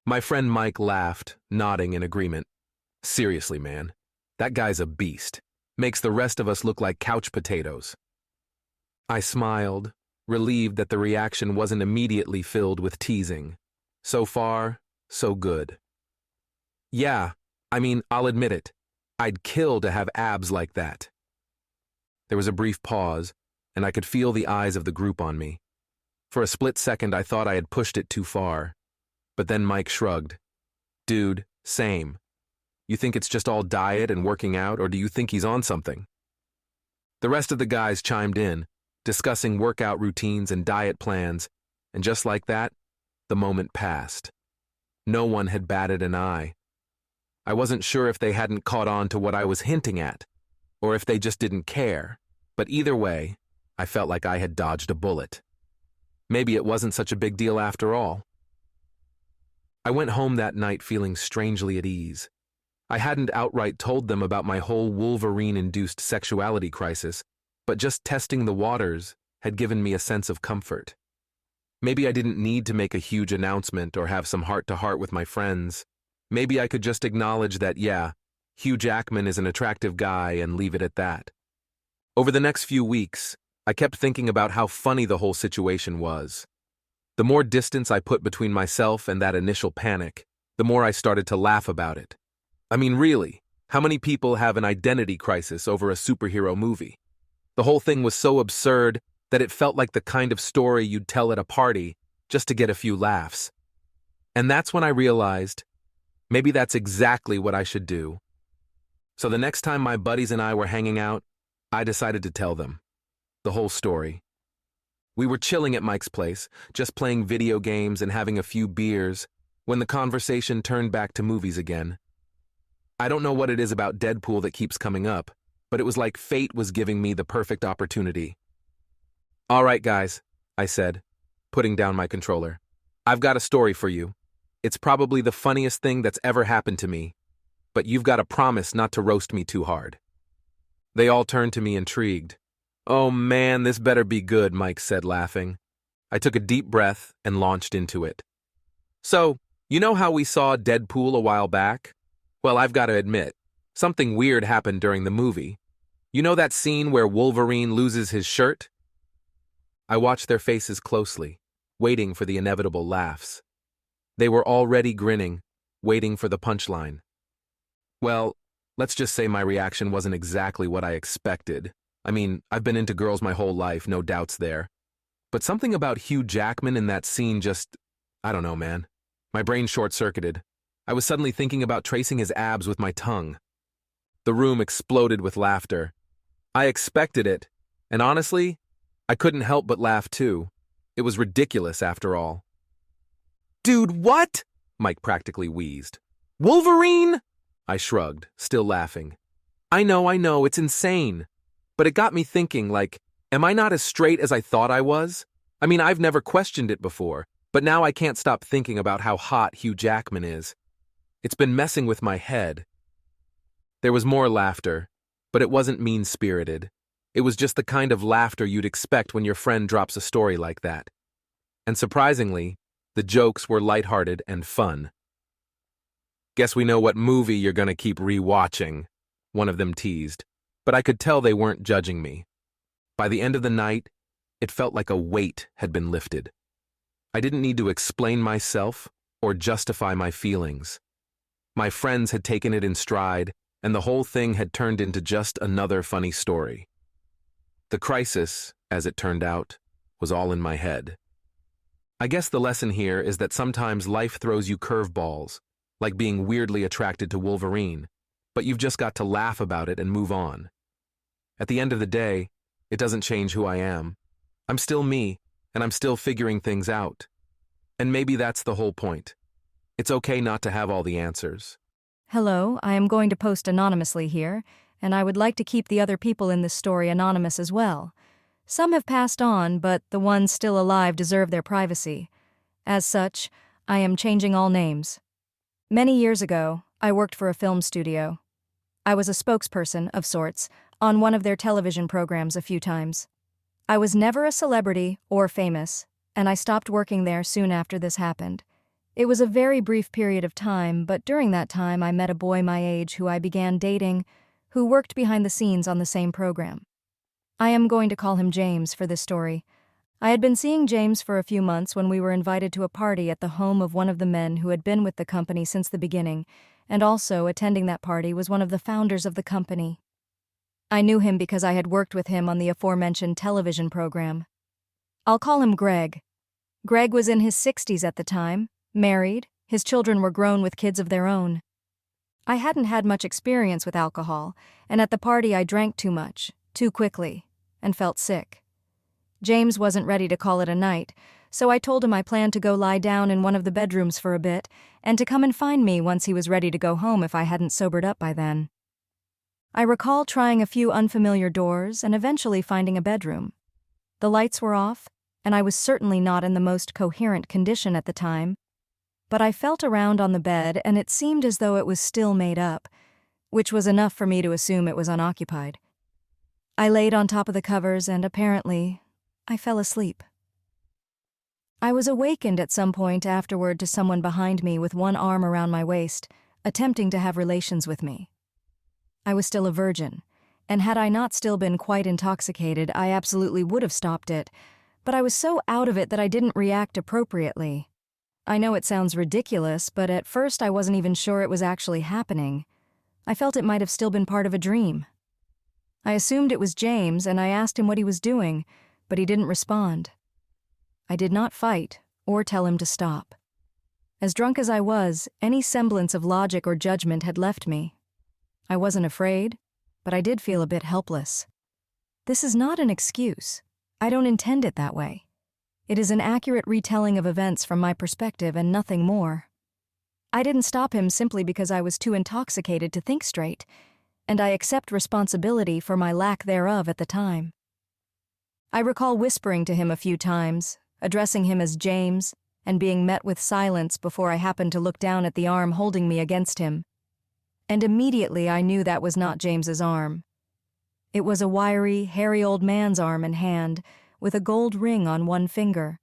My friend Mike laughed, nodding in agreement. "Seriously, man, that guy's a beast. Makes the rest of us look like couch potatoes." I smiled, relieved that the reaction wasn't immediately filled with teasing. So far, so good. "Yeah, I mean, I'll admit it. I'd kill to have abs like that." There was a brief pause, and I could feel the eyes of the group on me. For a split second, I thought I had pushed it too far. But then Mike shrugged. "Dude, same. You think it's just all diet and working out, or do you think he's on something?" The rest of the guys chimed in, discussing workout routines and diet plans, and just like that, the moment passed. No one had batted an eye. I wasn't sure if they hadn't caught on to what I was hinting at, or if they just didn't care, but either way, I felt like I had dodged a bullet. Maybe it wasn't such a big deal after all. I went home that night feeling strangely at ease. I hadn't outright told them about my whole Wolverine-induced sexuality crisis, but just testing the waters had given me a sense of comfort. Maybe I didn't need to make a huge announcement or have some heart-to-heart with my friends. Maybe I could just acknowledge that, yeah, Hugh Jackman is an attractive guy and leave it at that. Over the next few weeks, I kept thinking about how funny the whole situation was. The more distance I put between myself and that initial panic, the more I started to laugh about it. I mean, really, how many people have an identity crisis over a superhero movie? The whole thing was so absurd that it felt like the kind of story you'd tell at a party just to get a few laughs. And that's when I realized, maybe that's exactly what I should do. So the next time my buddies and I were hanging out, I decided to tell them the whole story. We were chilling at Mike's place, just playing video games and having a few beers, when the conversation turned back to movies again. I don't know what it is about Deadpool that keeps coming up, but it was like fate was giving me the perfect opportunity. "All right, guys," I said, putting down my controller. "I've got a story for you. It's probably the funniest thing that's ever happened to me, but you've got to promise not to roast me too hard." They all turned to me intrigued. "Oh man, this better be good," Mike said, laughing. I took a deep breath and launched into it. "So, you know how we saw Deadpool a while back? Well, I've got to admit, something weird happened during the movie. You know that scene where Wolverine loses his shirt?" I watched their faces closely, waiting for the inevitable laughs. They were already grinning, waiting for the punchline. Well, let's just say my reaction wasn't exactly what I expected. I mean, I've been into girls my whole life, no doubts there. But something about Hugh Jackman in that scene just, I don't know, man. My brain short-circuited. I was suddenly thinking about tracing his abs with my tongue. The room exploded with laughter. I expected it, and honestly, I couldn't help but laugh too. It was ridiculous after all. "Dude, what?" Mike practically wheezed. "Wolverine?" I shrugged, still laughing. I know, it's insane. But it got me thinking, like, am I not as straight as I thought I was? I mean, I've never questioned it before, but now I can't stop thinking about how hot Hugh Jackman is. It's been messing with my head. There was more laughter, but it wasn't mean-spirited. It was just the kind of laughter you'd expect when your friend drops a story like that. And surprisingly, the jokes were lighthearted and fun. "Guess we know what movie you're gonna keep rewatching," one of them teased, but I could tell they weren't judging me. By the end of the night, it felt like a weight had been lifted. I didn't need to explain myself or justify my feelings. My friends had taken it in stride, and the whole thing had turned into just another funny story. The crisis, as it turned out, was all in my head. I guess the lesson here is that sometimes life throws you curveballs, like being weirdly attracted to Wolverine, but you've just got to laugh about it and move on. At the end of the day, it doesn't change who I am. I'm still me, and I'm still figuring things out. And maybe that's the whole point. It's okay not to have all the answers. Hello, I am going to post anonymously here, and I would like to keep the other people in this story anonymous as well. Some have passed on, but the ones still alive deserve their privacy. As such, I am changing all names. Many years ago, I worked for a film studio. I was a spokesperson, of sorts, on one of their television programs a few times. I was never a celebrity or famous, and I stopped working there soon after this happened. It was a very brief period of time, but during that time I met a boy my age who I began dating, who worked behind the scenes on the same program. I am going to call him James for this story. I had been seeing James for a few months when we were invited to a party at the home of one of the men who had been with the company since the beginning, and also attending that party was one of the founders of the company. I knew him because I had worked with him on the aforementioned television program. I'll call him Greg. Greg was in his 60s at the time, married, his children were grown with kids of their own. I hadn't had much experience with alcohol, and at the party I drank too much, too quickly, and felt sick. James wasn't ready to call it a night, so I told him I planned to go lie down in one of the bedrooms for a bit, and to come and find me once he was ready to go home if I hadn't sobered up by then. I recall trying a few unfamiliar doors and eventually finding a bedroom. The lights were off, and I was certainly not in the most coherent condition at the time, but I felt around on the bed and it seemed as though it was still made up, which was enough for me to assume it was unoccupied. I laid on top of the covers and apparently, I fell asleep. I was awakened at some point afterward to someone behind me with one arm around my waist, attempting to have relations with me. I was still a virgin, and had I not still been quite intoxicated, I absolutely would have stopped it, but I was so out of it that I didn't react appropriately. I know it sounds ridiculous, but at first I wasn't even sure it was actually happening. I felt it might have still been part of a dream. I assumed it was James, and I asked him what he was doing, but he didn't respond. I did not fight or tell him to stop. As drunk as I was, any semblance of logic or judgment had left me. I wasn't afraid, but I did feel a bit helpless. This is not an excuse. I don't intend it that way. It is an accurate retelling of events from my perspective and nothing more. I didn't stop him simply because I was too intoxicated to think straight, and I accept responsibility for my lack thereof at the time. I recall whispering to him a few times, addressing him as James, and being met with silence before I happened to look down at the arm holding me against him. And immediately I knew that was not James's arm. It was a wiry, hairy old man's arm and hand, with a gold ring on one finger.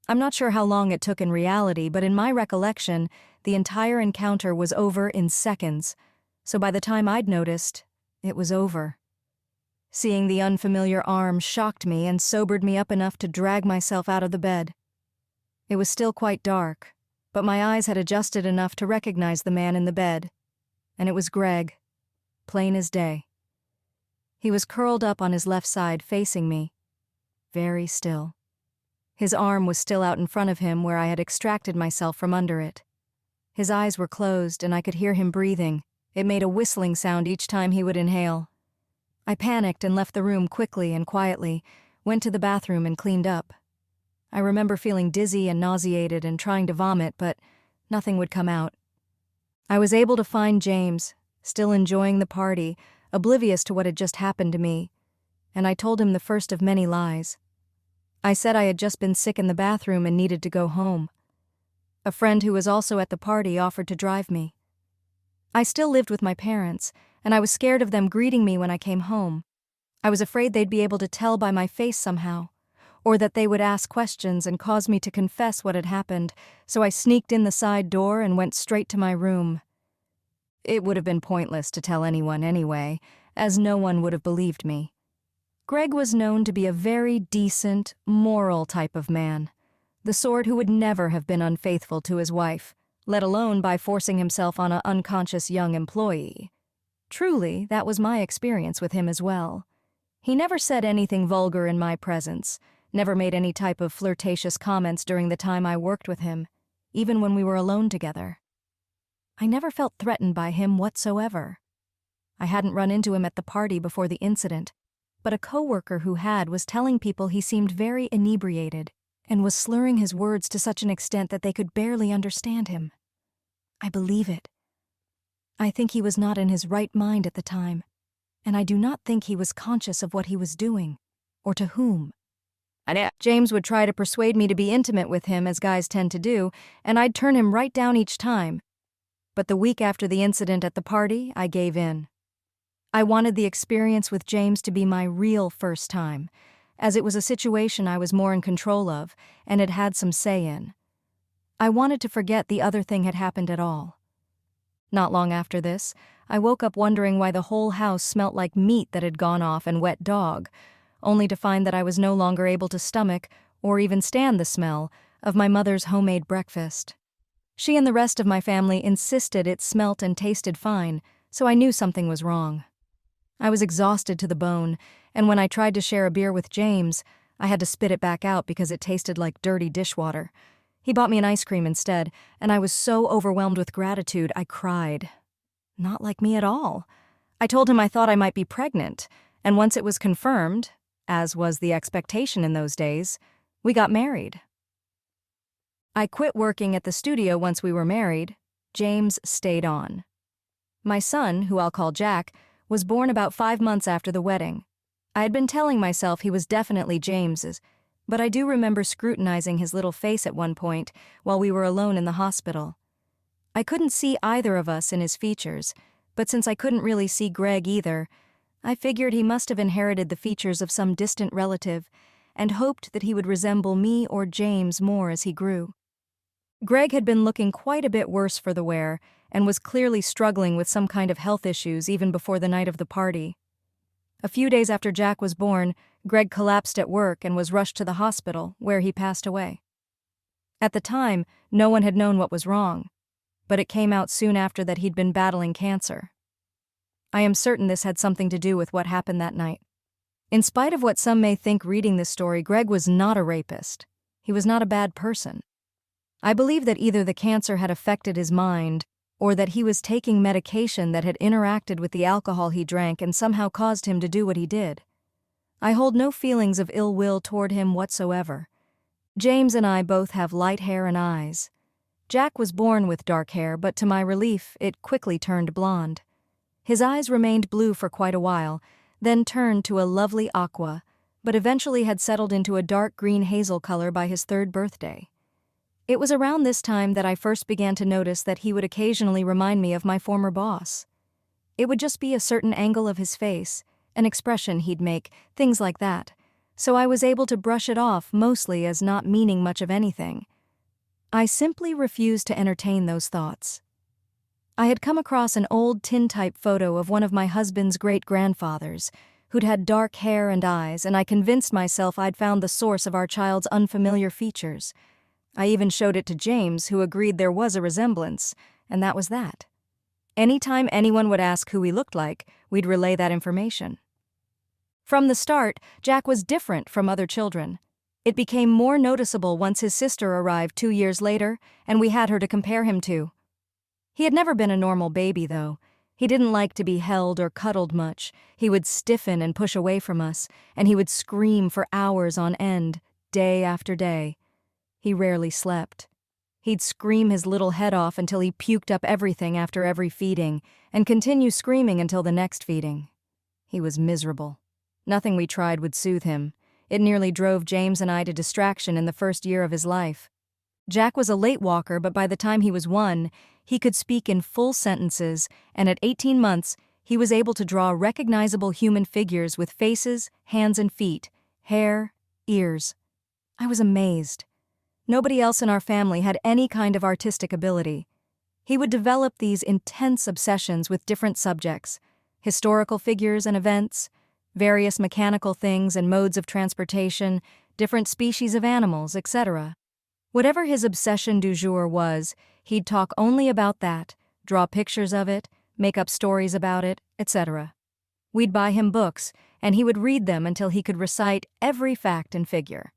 I'm not sure how long it took in reality, but in my recollection, the entire encounter was over in seconds, so by the time I'd noticed, it was over. Seeing the unfamiliar arm shocked me and sobered me up enough to drag myself out of the bed. It was still quite dark, but my eyes had adjusted enough to recognize the man in the bed, and it was Greg, plain as day. He was curled up on his left side facing me, very still. His arm was still out in front of him where I had extracted myself from under it. His eyes were closed and I could hear him breathing, It made a whistling sound each time he would inhale. I panicked and left the room quickly and quietly, went to the bathroom and cleaned up. I remember feeling dizzy and nauseated and trying to vomit, but nothing would come out. I was able to find James, still enjoying the party, oblivious to what had just happened to me, and I told him the first of many lies. I said I had just been sick in the bathroom and needed to go home. A friend who was also at the party offered to drive me. I still lived with my parents, and I was scared of them greeting me when I came home. I was afraid they'd be able to tell by my face somehow, or that they would ask questions and cause me to confess what had happened, so I sneaked in the side door and went straight to my room. It would have been pointless to tell anyone anyway, as no one would have believed me. Greg was known to be a very decent, moral type of man, the sort who would never have been unfaithful to his wife, let alone by forcing himself on an unconscious young employee. Truly, that was my experience with him as well. He never said anything vulgar in my presence, never made any type of flirtatious comments during the time I worked with him, even when we were alone together. I never felt threatened by him whatsoever. I hadn't run into him at the party before the incident, but a coworker who had was telling people he seemed very inebriated and was slurring his words to such an extent that they could barely understand him. I believe it. I think he was not in his right mind at the time, and I do not think he was conscious of what he was doing, or to whom. James would try to persuade me to be intimate with him, as guys tend to do, and I'd turn him right down each time. But the week after the incident at the party, I gave in. I wanted the experience with James to be my real first time, as it was a situation I was more in control of and had had some say in. I wanted to forget the other thing had happened at all. Not long after this, I woke up wondering why the whole house smelt like meat that had gone off and wet dog, only to find that I was no longer able to stomach, or even stand the smell, of my mother's homemade breakfast. She and the rest of my family insisted it smelt and tasted fine, so I knew something was wrong. I was exhausted to the bone, and when I tried to share a beer with James, I had to spit it back out because it tasted like dirty dishwater. He bought me an ice cream instead, and I was so overwhelmed with gratitude I cried. Not like me at all. I told him I thought I might be pregnant, and once it was confirmed, as was the expectation in those days, we got married. I quit working at the studio once we were married. James stayed on. My son, who I'll call Jack, was born about 5 months after the wedding. I had been telling myself he was definitely James's, but I do remember scrutinizing his little face at one point while we were alone in the hospital. I couldn't see either of us in his features, but since I couldn't really see Greg either, I figured he must have inherited the features of some distant relative and hoped that he would resemble me or James more as he grew. Greg had been looking quite a bit worse for the wear and was clearly struggling with some kind of health issues even before the night of the party. A few days after Jack was born, Greg collapsed at work and was rushed to the hospital, where he passed away. At the time, no one had known what was wrong, but it came out soon after that he'd been battling cancer. I am certain this had something to do with what happened that night. In spite of what some may think reading this story, Greg was not a rapist. He was not a bad person. I believe that either the cancer had affected his mind, or that he was taking medication that had interacted with the alcohol he drank and somehow caused him to do what he did. I hold no feelings of ill will toward him whatsoever. James and I both have light hair and eyes. Jack was born with dark hair, but to my relief, it quickly turned blonde. His eyes remained blue for quite a while, then turned to a lovely aqua, but eventually had settled into a dark green hazel color by his 3rd birthday. It was around this time that I first began to notice that he would occasionally remind me of my former boss. It would just be a certain angle of his face, an expression he'd make, things like that, so I was able to brush it off mostly as not meaning much of anything. I simply refused to entertain those thoughts. I had come across an old tintype photo of one of my husband's great-grandfathers, who'd had dark hair and eyes, and I convinced myself I'd found the source of our child's unfamiliar features. I even showed it to James, who agreed there was a resemblance, and that was that. Anytime anyone would ask who he looked like, we'd relay that information. From the start, Jack was different from other children. It became more noticeable once his sister arrived 2 years later, and we had her to compare him to. He had never been a normal baby, though. He didn't like to be held or cuddled much. He would stiffen and push away from us, and he would scream for hours on end, day after day. He rarely slept. He'd scream his little head off until he puked up everything after every feeding, and continue screaming until the next feeding. He was miserable. Nothing we tried would soothe him. It nearly drove James and I to distraction in the first year of his life. Jack was a late walker, but by the time he was 1, he could speak in full sentences, and at 18 months, he was able to draw recognizable human figures with faces, hands and feet, hair, ears. I was amazed. Nobody else in our family had any kind of artistic ability. He would develop these intense obsessions with different subjects, historical figures and events, various mechanical things and modes of transportation, different species of animals, etc. Whatever his obsession du jour was, he'd talk only about that, draw pictures of it, make up stories about it, etc. We'd buy him books, and he would read them until he could recite every fact and figure.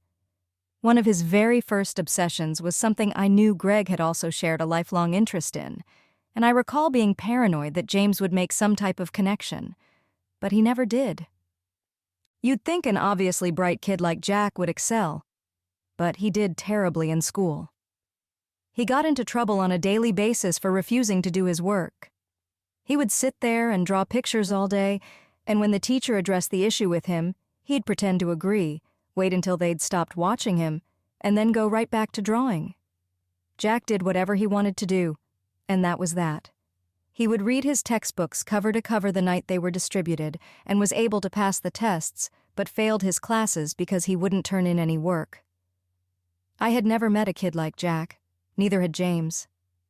One of his very first obsessions was something I knew Greg had also shared a lifelong interest in, and I recall being paranoid that James would make some type of connection, but he never did. You'd think an obviously bright kid like Jack would excel, but he did terribly in school. He got into trouble on a daily basis for refusing to do his work. He would sit there and draw pictures all day, and when the teacher addressed the issue with him, he'd pretend to agree, wait until they'd stopped watching him, and then go right back to drawing. Jack did whatever he wanted to do, and that was that. He would read his textbooks cover to cover the night they were distributed, and was able to pass the tests, but failed his classes because he wouldn't turn in any work. I had never met a kid like Jack. Neither had James.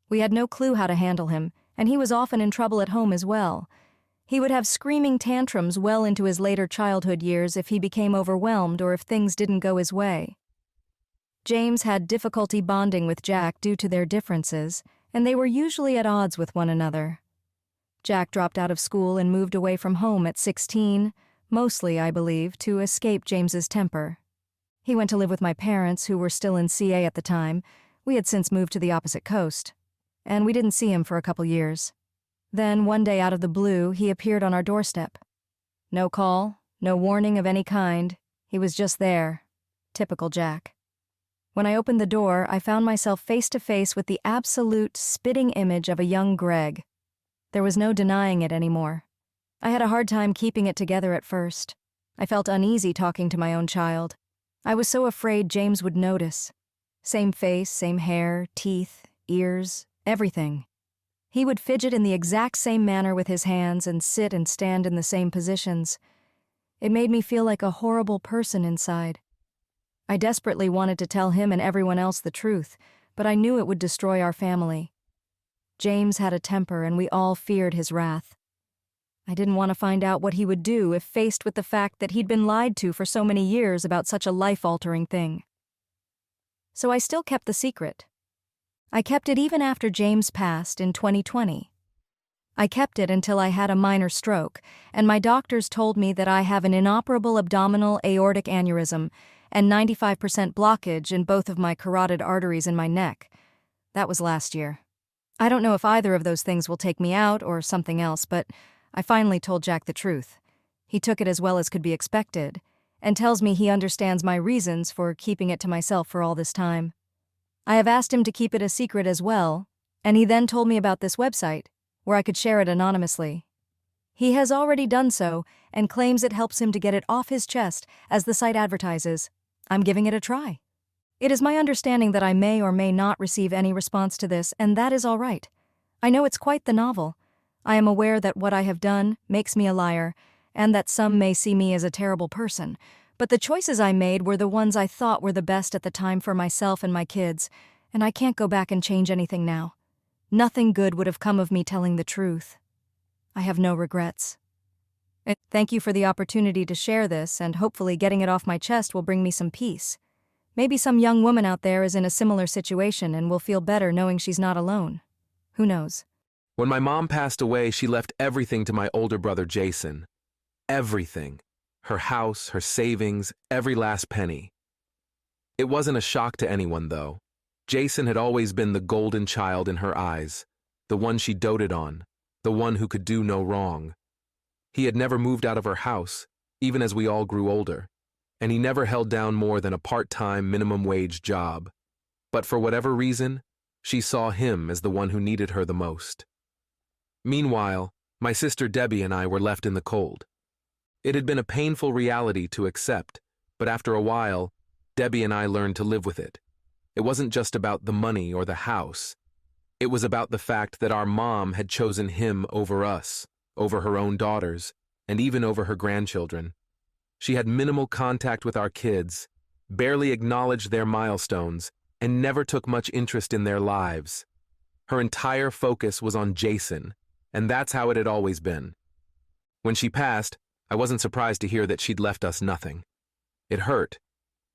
We had no clue how to handle him, and he was often in trouble at home as well. He would have screaming tantrums well into his later childhood years if he became overwhelmed or if things didn't go his way. James had difficulty bonding with Jack due to their differences, and they were usually at odds with one another. Jack dropped out of school and moved away from home at 16, mostly, I believe, to escape James's temper. He went to live with my parents, who were still in CA at the time. We had since moved to the opposite coast, and we didn't see him for a couple years. Then, one day out of the blue, he appeared on our doorstep. No call, no warning of any kind. He was just there. Typical Jack. When I opened the door, I found myself face to face with the absolute spitting image of a young Greg. There was no denying it anymore. I had a hard time keeping it together at first. I felt uneasy talking to my own child. I was so afraid James would notice. Same face, same hair, teeth, ears, everything. He would fidget in the exact same manner with his hands and sit and stand in the same positions. It made me feel like a horrible person inside. I desperately wanted to tell him and everyone else the truth, but I knew it would destroy our family. James had a temper, and we all feared his wrath. I didn't want to find out what he would do if faced with the fact that he'd been lied to for so many years about such a life-altering thing. So I still kept the secret. I kept it even after James passed in 2020. I kept it until I had a minor stroke, and my doctors told me that I have an inoperable abdominal aortic aneurysm and 95% blockage in both of my carotid arteries in my neck. That was last year. I don't know if either of those things will take me out or something else, but I finally told Jack the truth. He took it as well as could be expected, and tells me he understands my reasons for keeping it to myself for all this time. I have asked him to keep it a secret as well, and he then told me about this website, where I could share it anonymously. He has already done so, and claims it helps him to get it off his chest, as the site advertises. I'm giving it a try. It is my understanding that I may or may not receive any response to this, and that is all right. I know it's quite the novel. I am aware that what I have done makes me a liar, and that some may see me as a terrible person, but the choices I made were the ones I thought were the best at the time for myself and my kids, and I can't go back and change anything now. Nothing good would have come of me telling the truth. I have no regrets. Thank you for the opportunity to share this, and hopefully getting it off my chest will bring me some peace. Maybe some young woman out there is in a similar situation and will feel better knowing she's not alone. Who knows? When my mom passed away, she left everything to my older brother Jason. Everything. Her house, her savings, every last penny. It wasn't a shock to anyone, though. Jason had always been the golden child in her eyes, the one she doted on, the one who could do no wrong. He had never moved out of her house, even as we all grew older, and he never held down more than a part-time minimum-wage job. But for whatever reason, she saw him as the one who needed her the most. Meanwhile, my sister Debbie and I were left in the cold. It had been a painful reality to accept, but after a while, Debbie and I learned to live with it. It wasn't just about the money or the house. It was about the fact that our mom had chosen him over us, over her own daughters, and even over her grandchildren. She had minimal contact with our kids, barely acknowledged their milestones, and never took much interest in their lives. Her entire focus was on Jason, and that's how it had always been. When she passed, I wasn't surprised to hear that she'd left us nothing. It hurt,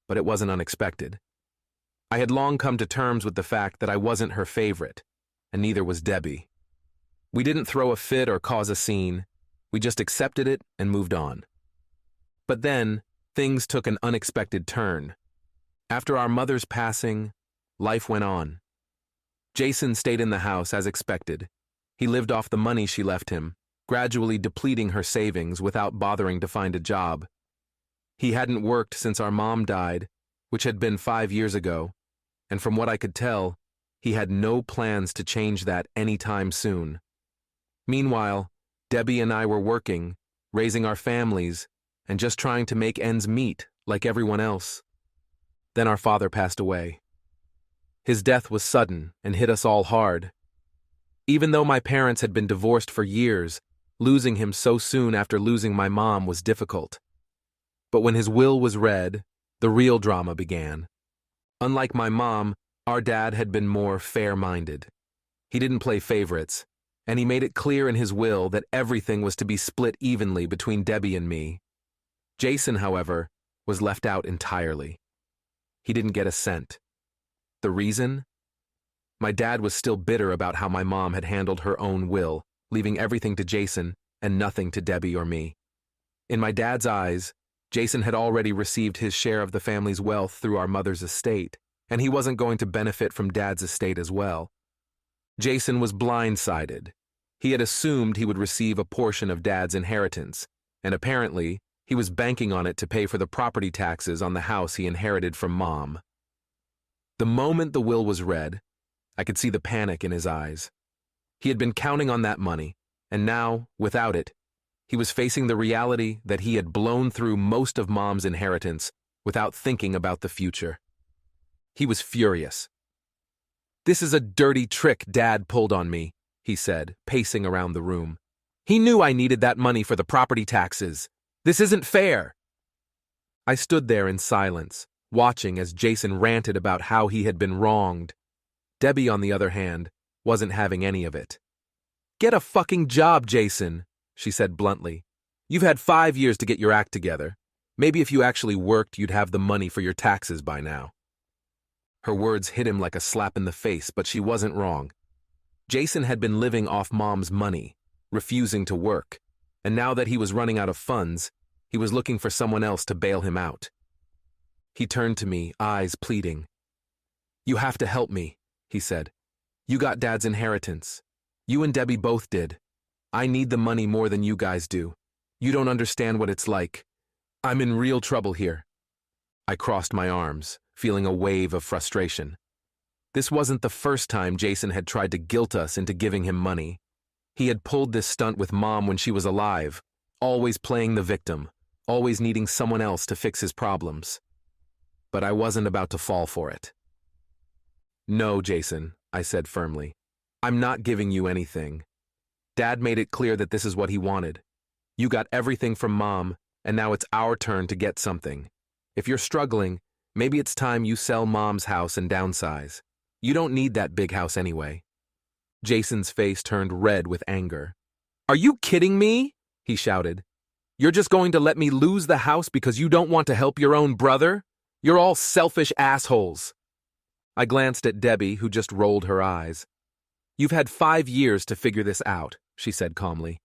but it wasn't unexpected. I had long come to terms with the fact that I wasn't her favorite, and neither was Debbie. We didn't throw a fit or cause a scene. We just accepted it and moved on. But then, things took an unexpected turn. After our mother's passing, life went on. Jason stayed in the house as expected. He lived off the money she left him, gradually depleting her savings without bothering to find a job. He hadn't worked since our mom died, which had been 5 years ago, and from what I could tell, he had no plans to change that anytime soon. Meanwhile, Debbie and I were working, raising our families, and just trying to make ends meet like everyone else. Then our father passed away. His death was sudden and hit us all hard. Even though my parents had been divorced for years, losing him so soon after losing my mom was difficult. But when his will was read, the real drama began. Unlike my mom, our dad had been more fair-minded. He didn't play favorites, and he made it clear in his will that everything was to be split evenly between Debbie and me. Jason, however, was left out entirely. He didn't get a cent. The reason? My dad was still bitter about how my mom had handled her own will, leaving everything to Jason and nothing to Debbie or me. In my dad's eyes, Jason had already received his share of the family's wealth through our mother's estate, and he wasn't going to benefit from Dad's estate as well. Jason was blindsided. He had assumed he would receive a portion of Dad's inheritance, and apparently, he was banking on it to pay for the property taxes on the house he inherited from Mom. The moment the will was read, I could see the panic in his eyes. He had been counting on that money, and now, without it, he was facing the reality that he had blown through most of Mom's inheritance without thinking about the future. He was furious. "This is a dirty trick Dad pulled on me," he said, pacing around the room. "He knew I needed that money for the property taxes. This isn't fair." I stood there in silence, watching as Jason ranted about how he had been wronged. Debbie, on the other hand, wasn't having any of it. "Get a fucking job, Jason," she said bluntly. "You've had 5 years to get your act together. Maybe if you actually worked, you'd have the money for your taxes by now." Her words hit him like a slap in the face, but she wasn't wrong. Jason had been living off Mom's money, refusing to work, and now that he was running out of funds, he was looking for someone else to bail him out. He turned to me, eyes pleading. "You have to help me," he said. "You got Dad's inheritance. You and Debbie both did. I need the money more than you guys do. You don't understand what it's like. I'm in real trouble here." I crossed my arms, feeling a wave of frustration. This wasn't the first time Jason had tried to guilt us into giving him money. He had pulled this stunt with Mom when she was alive, always playing the victim, always needing someone else to fix his problems. But I wasn't about to fall for it. "No, Jason," I said firmly. "I'm not giving you anything. Dad made it clear that this is what he wanted. You got everything from Mom, and now it's our turn to get something. If you're struggling, maybe it's time you sell Mom's house and downsize. You don't need that big house anyway." Jason's face turned red with anger. "Are you kidding me?" he shouted. "You're just going to let me lose the house because you don't want to help your own brother? You're all selfish assholes." I glanced at Debbie, who just rolled her eyes. "You've had 5 years to figure this out," she said calmly.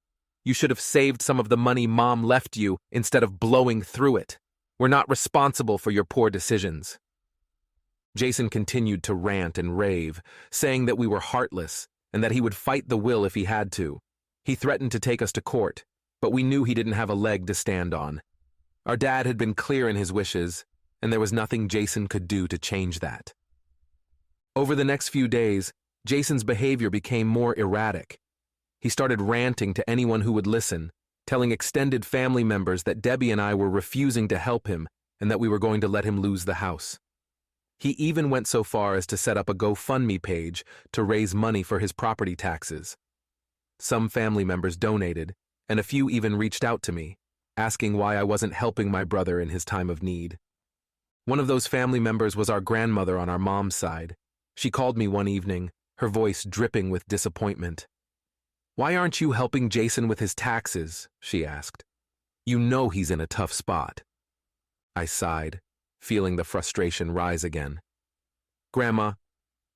"You should have saved some of the money Mom left you instead of blowing through it. We're not responsible for your poor decisions." Jason continued to rant and rave, saying that we were heartless and that he would fight the will if he had to. He threatened to take us to court, but we knew he didn't have a leg to stand on. Our dad had been clear in his wishes, and there was nothing Jason could do to change that. Over the next few days, Jason's behavior became more erratic. He started ranting to anyone who would listen, telling extended family members that Debbie and I were refusing to help him and that we were going to let him lose the house. He even went so far as to set up a GoFundMe page to raise money for his property taxes. Some family members donated, and a few even reached out to me, asking why I wasn't helping my brother in his time of need. One of those family members was our grandmother on our mom's side. She called me one evening, her voice dripping with disappointment. "Why aren't you helping Jason with his taxes?" she asked. "You know he's in a tough spot." I sighed, feeling the frustration rise again. "Grandma,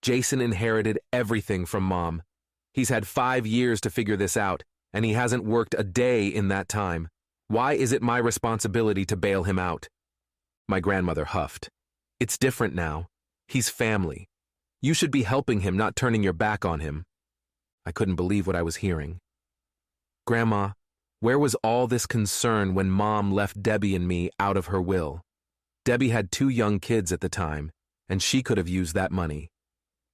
Jason inherited everything from Mom. He's had 5 years to figure this out, and he hasn't worked a day in that time. Why is it my responsibility to bail him out?" My grandmother huffed. "It's different now. He's family. You should be helping him, not turning your back on him." I couldn't believe what I was hearing. "Grandma, where was all this concern when Mom left Debbie and me out of her will? Debbie had 2 young kids at the time, and she could have used that money.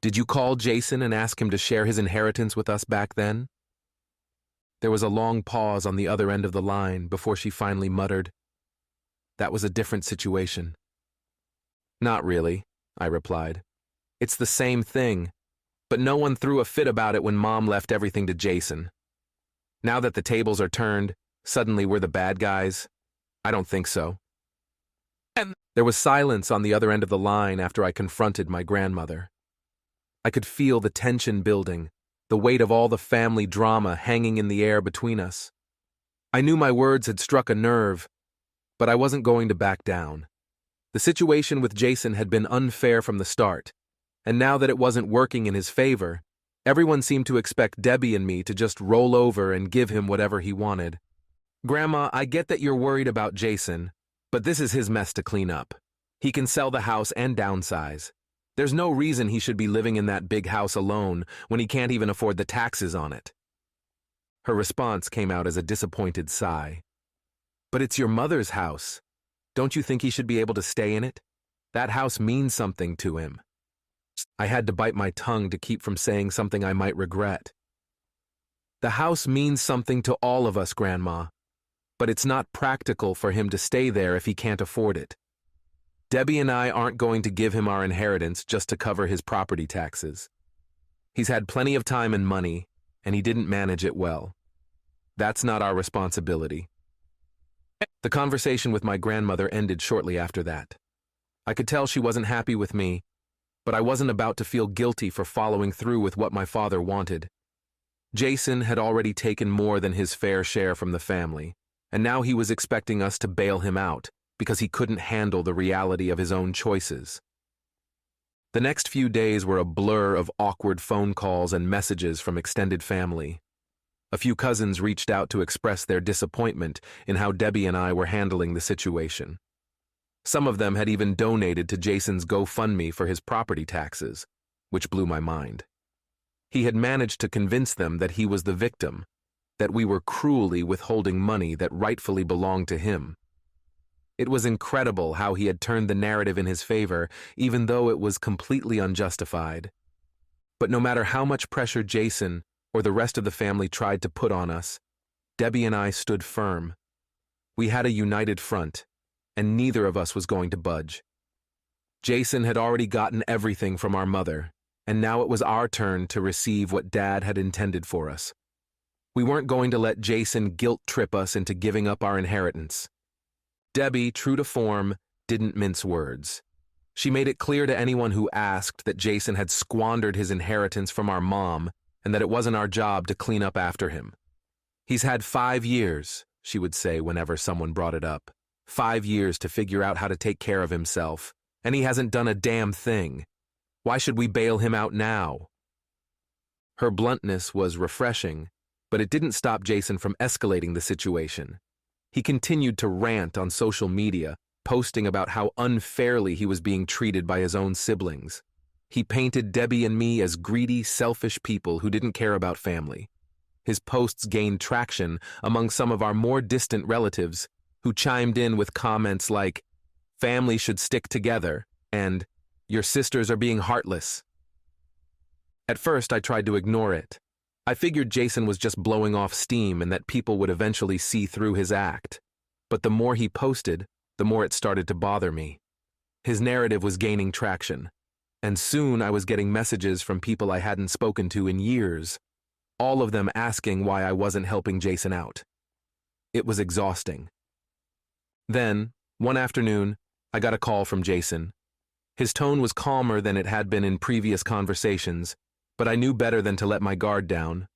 Did you call Jason and ask him to share his inheritance with us back then?" There was a long pause on the other end of the line before she finally muttered, "That was a different situation." "Not really," I replied. "It's the same thing, but no one threw a fit about it when Mom left everything to Jason. Now that the tables are turned, suddenly we're the bad guys? I don't think so." And there was silence on the other end of the line after I confronted my grandmother. I could feel the tension building, the weight of all the family drama hanging in the air between us. I knew my words had struck a nerve, but I wasn't going to back down. The situation with Jason had been unfair from the start, and now that it wasn't working in his favor, everyone seemed to expect Debbie and me to just roll over and give him whatever he wanted. "Grandma, I get that you're worried about Jason, but this is his mess to clean up. He can sell the house and downsize. There's no reason he should be living in that big house alone when he can't even afford the taxes on it." Her response came out as a disappointed sigh. "But it's your mother's house. Don't you think he should be able to stay in it? That house means something to him." I had to bite my tongue to keep from saying something I might regret. "The house means something to all of us, Grandma, but it's not practical for him to stay there if he can't afford it. Debbie and I aren't going to give him our inheritance just to cover his property taxes. He's had plenty of time and money, and he didn't manage it well. That's not our responsibility." The conversation with my grandmother ended shortly after that. I could tell she wasn't happy with me, but I wasn't about to feel guilty for following through with what my father wanted. Jason had already taken more than his fair share from the family, and now he was expecting us to bail him out because he couldn't handle the reality of his own choices. The next few days were a blur of awkward phone calls and messages from extended family. A few cousins reached out to express their disappointment in how Debbie and I were handling the situation. Some of them had even donated to Jason's GoFundMe for his property taxes, which blew my mind. He had managed to convince them that he was the victim, that we were cruelly withholding money that rightfully belonged to him. It was incredible how he had turned the narrative in his favor, even though it was completely unjustified. But no matter how much pressure Jason or the rest of the family tried to put on us, Debbie and I stood firm. We had a united front, and neither of us was going to budge. Jason had already gotten everything from our mother, and now it was our turn to receive what Dad had intended for us. We weren't going to let Jason guilt-trip us into giving up our inheritance. Debbie, true to form, didn't mince words. She made it clear to anyone who asked that Jason had squandered his inheritance from our mom and that it wasn't our job to clean up after him. "He's had 5 years," she would say whenever someone brought it up. 5 years to figure out how to take care of himself, and he hasn't done a damn thing. Why should we bail him out now?" Her bluntness was refreshing, but it didn't stop Jason from escalating the situation. He continued to rant on social media, posting about how unfairly he was being treated by his own siblings. He painted Debbie and me as greedy, selfish people who didn't care about family. His posts gained traction among some of our more distant relatives, who chimed in with comments like, "Family should stick together," and "Your sisters are being heartless." At first, I tried to ignore it. I figured Jason was just blowing off steam and that people would eventually see through his act. But the more he posted, the more it started to bother me. His narrative was gaining traction, and soon I was getting messages from people I hadn't spoken to in years, all of them asking why I wasn't helping Jason out. It was exhausting. Then, one afternoon, I got a call from Jason. His tone was calmer than it had been in previous conversations, but I knew better than to let my guard down.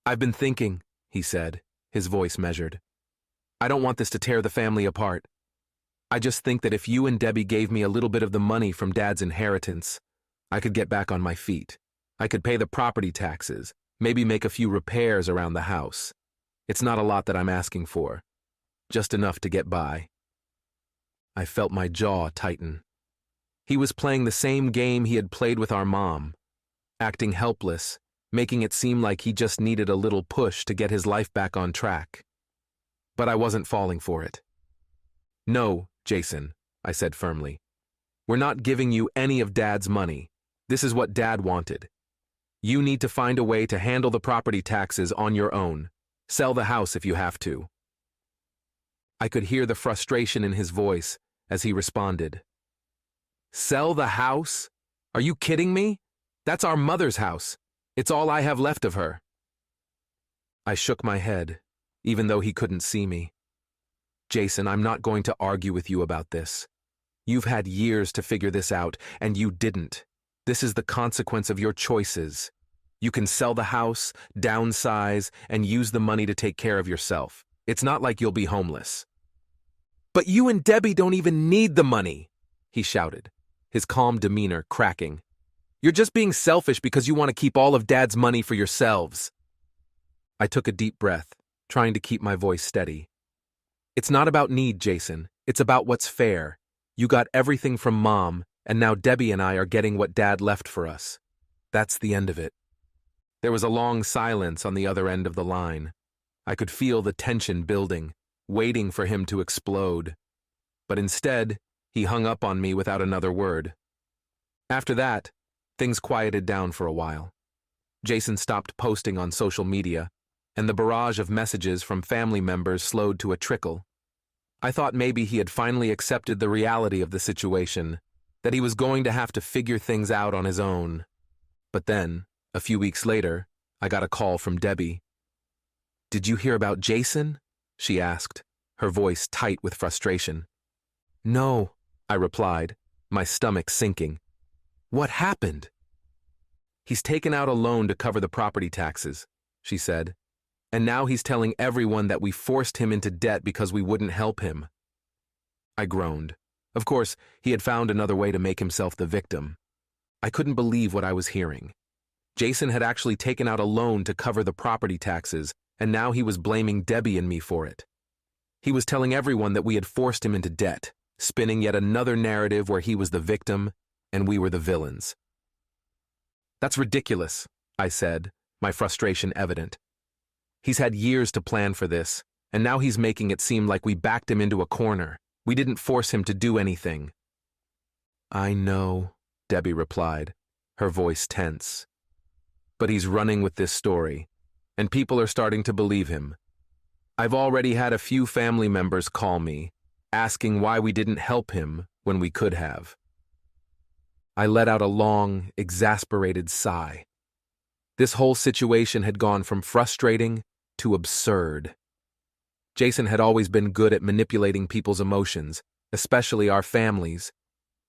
"I've been thinking," he said, his voice measured. "I don't want this to tear the family apart. I just think that if you and Debbie gave me a little bit of the money from Dad's inheritance, I could get back on my feet. I could pay the property taxes, maybe make a few repairs around the house. It's not a lot that I'm asking for, just enough to get by." I felt my jaw tighten. He was playing the same game he had played with our mom, acting helpless, making it seem like he just needed a little push to get his life back on track. But I wasn't falling for it. "No, Jason," I said firmly. "We're not giving you any of Dad's money. This is what Dad wanted. You need to find a way to handle the property taxes on your own. Sell the house if you have to." I could hear the frustration in his voice as he responded. "Sell the house? Are you kidding me? That's our mother's house. It's all I have left of her." I shook my head, even though he couldn't see me. "Jason, I'm not going to argue with you about this. You've had years to figure this out, and you didn't. This is the consequence of your choices. You can sell the house, downsize, and use the money to take care of yourself. It's not like you'll be homeless." "But you and Debbie don't even need the money," he shouted, his calm demeanor cracking. "You're just being selfish because you want to keep all of Dad's money for yourselves." I took a deep breath, trying to keep my voice steady. "It's not about need, Jason. It's about what's fair. You got everything from Mom, and now Debbie and I are getting what Dad left for us. That's the end of it." There was a long silence on the other end of the line. I could feel the tension building, waiting for him to explode. But instead, he hung up on me without another word. After that, things quieted down for a while. Jason stopped posting on social media, and the barrage of messages from family members slowed to a trickle. I thought maybe he had finally accepted the reality of the situation, that he was going to have to figure things out on his own. But then, a few weeks later, I got a call from Debbie. "Did you hear about Jason?" she asked, her voice tight with frustration. "No," I replied, my stomach sinking. "What happened?" "He's taken out a loan to cover the property taxes," she said. "And now he's telling everyone that we forced him into debt because we wouldn't help him." I groaned. Of course, he had found another way to make himself the victim. I couldn't believe what I was hearing. Jason had actually taken out a loan to cover the property taxes, and now he was blaming Debbie and me for it. He was telling everyone that we had forced him into debt, spinning yet another narrative where he was the victim and we were the villains. "That's ridiculous," I said, my frustration evident. "He's had years to plan for this, and now he's making it seem like we backed him into a corner. We didn't force him to do anything." "I know," Debbie replied, her voice tense. "But he's running with this story, and people are starting to believe him. I've already had a few family members call me, asking why we didn't help him when we could have." I let out a long, exasperated sigh. This whole situation had gone from frustrating to absurd. Jason had always been good at manipulating people's emotions, especially our families.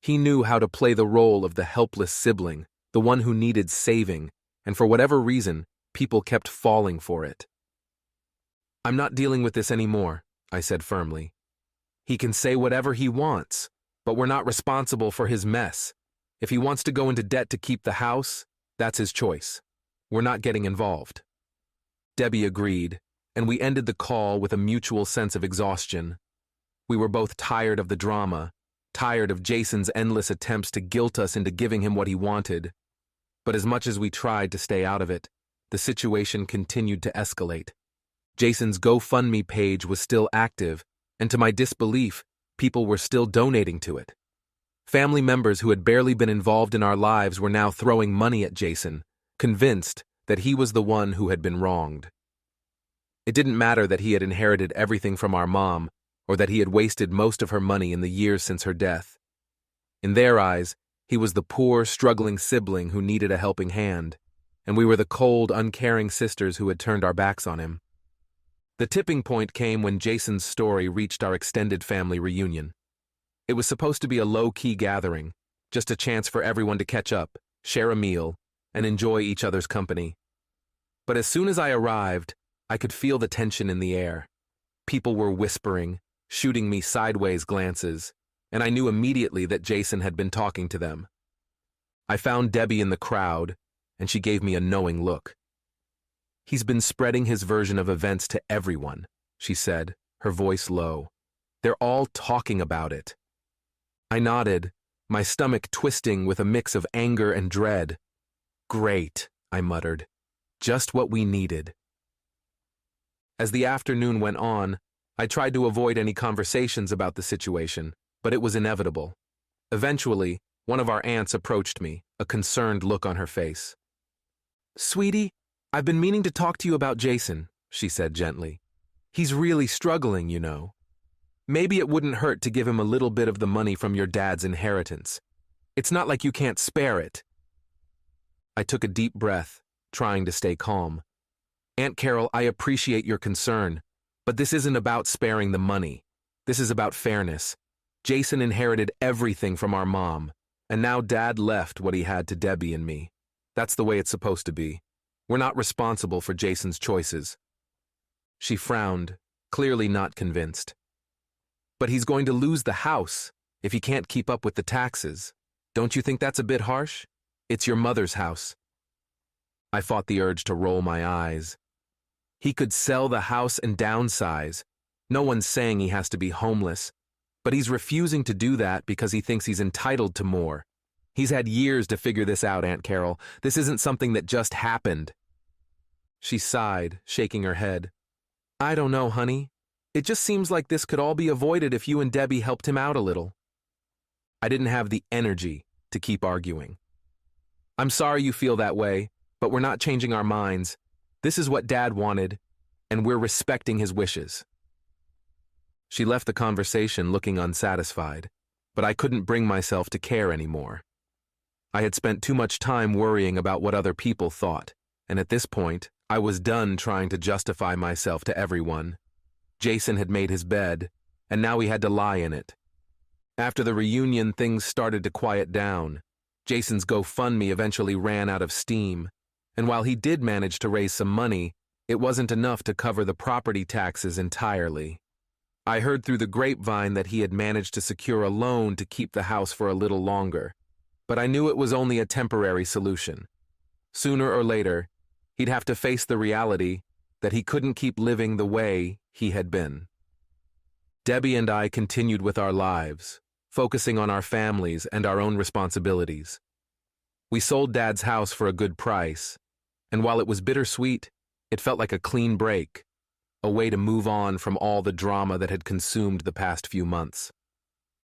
He knew how to play the role of the helpless sibling, the one who needed saving, and for whatever reason, people kept falling for it. "I'm not dealing with this anymore," I said firmly. "He can say whatever he wants, but we're not responsible for his mess. If he wants to go into debt to keep the house, that's his choice. We're not getting involved." Debbie agreed, and we ended the call with a mutual sense of exhaustion. We were both tired of the drama, tired of Jason's endless attempts to guilt us into giving him what he wanted. But as much as we tried to stay out of it, the situation continued to escalate. Jason's GoFundMe page was still active, and to my disbelief, people were still donating to it. Family members who had barely been involved in our lives were now throwing money at Jason, convinced that he was the one who had been wronged. It didn't matter that he had inherited everything from our mom, or that he had wasted most of her money in the years since her death. In their eyes, he was the poor, struggling sibling who needed a helping hand, and we were the cold, uncaring sisters who had turned our backs on him. The tipping point came when Jason's story reached our extended family reunion. It was supposed to be a low-key gathering, just a chance for everyone to catch up, share a meal, and enjoy each other's company. But as soon as I arrived, I could feel the tension in the air. People were whispering, shooting me sideways glances, and I knew immediately that Jason had been talking to them. I found Debbie in the crowd, and she gave me a knowing look. "He's been spreading his version of events to everyone," she said, her voice low. "They're all talking about it." I nodded, my stomach twisting with a mix of anger and dread. "Great," I muttered. "Just what we needed." As the afternoon went on, I tried to avoid any conversations about the situation, but it was inevitable. Eventually, one of our aunts approached me, a concerned look on her face. "Sweetie, I've been meaning to talk to you about Jason," she said gently. "He's really struggling, you know. Maybe it wouldn't hurt to give him a little bit of the money from your dad's inheritance. It's not like you can't spare it." I took a deep breath, trying to stay calm. "Aunt Carol, I appreciate your concern, but this isn't about sparing the money. This is about fairness. Jason inherited everything from our mom, and now Dad left what he had to Debbie and me. That's the way it's supposed to be. We're not responsible for Jason's choices." She frowned, clearly not convinced. "But he's going to lose the house if he can't keep up with the taxes. Don't you think that's a bit harsh? It's your mother's house." I fought the urge to roll my eyes. He could sell the house and downsize. No one's saying he has to be homeless, but he's refusing to do that because he thinks he's entitled to more. He's had years to figure this out, Aunt Carol. This isn't something that just happened. She sighed, shaking her head. "I don't know, honey. It just seems like this could all be avoided if you and Debbie helped him out a little." I didn't have the energy to keep arguing. "I'm sorry you feel that way, but we're not changing our minds. This is what Dad wanted, and we're respecting his wishes." She left the conversation looking unsatisfied, but I couldn't bring myself to care anymore. I had spent too much time worrying about what other people thought, and at this point, I was done trying to justify myself to everyone. Jason had made his bed, and now he had to lie in it. After the reunion, things started to quiet down. Jason's GoFundMe eventually ran out of steam, and while he did manage to raise some money, it wasn't enough to cover the property taxes entirely. I heard through the grapevine that he had managed to secure a loan to keep the house for a little longer, but I knew it was only a temporary solution. Sooner or later, he'd have to face the reality that he couldn't keep living the way he had been. Debbie and I continued with our lives, focusing on our families and our own responsibilities. We sold Dad's house for a good price, and while it was bittersweet, it felt like a clean break, a way to move on from all the drama that had consumed the past few months.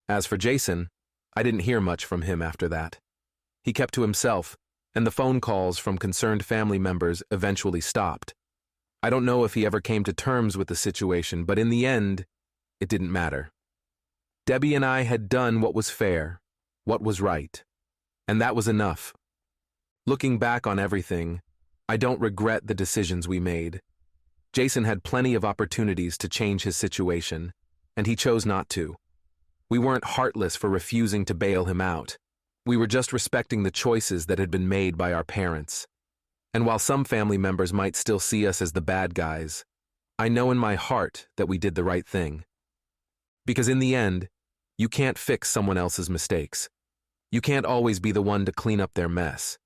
As for Jason, I didn't hear much from him after that. He kept to himself, and the phone calls from concerned family members eventually stopped. I don't know if he ever came to terms with the situation, but in the end, it didn't matter. Debbie and I had done what was fair, what was right, and that was enough. Looking back on everything, I don't regret the decisions we made. Jason had plenty of opportunities to change his situation, and he chose not to. We weren't heartless for refusing to bail him out. We were just respecting the choices that had been made by our parents. And while some family members might still see us as the bad guys, I know in my heart that we did the right thing. Because in the end, you can't fix someone else's mistakes. You can't always be the one to clean up their mess.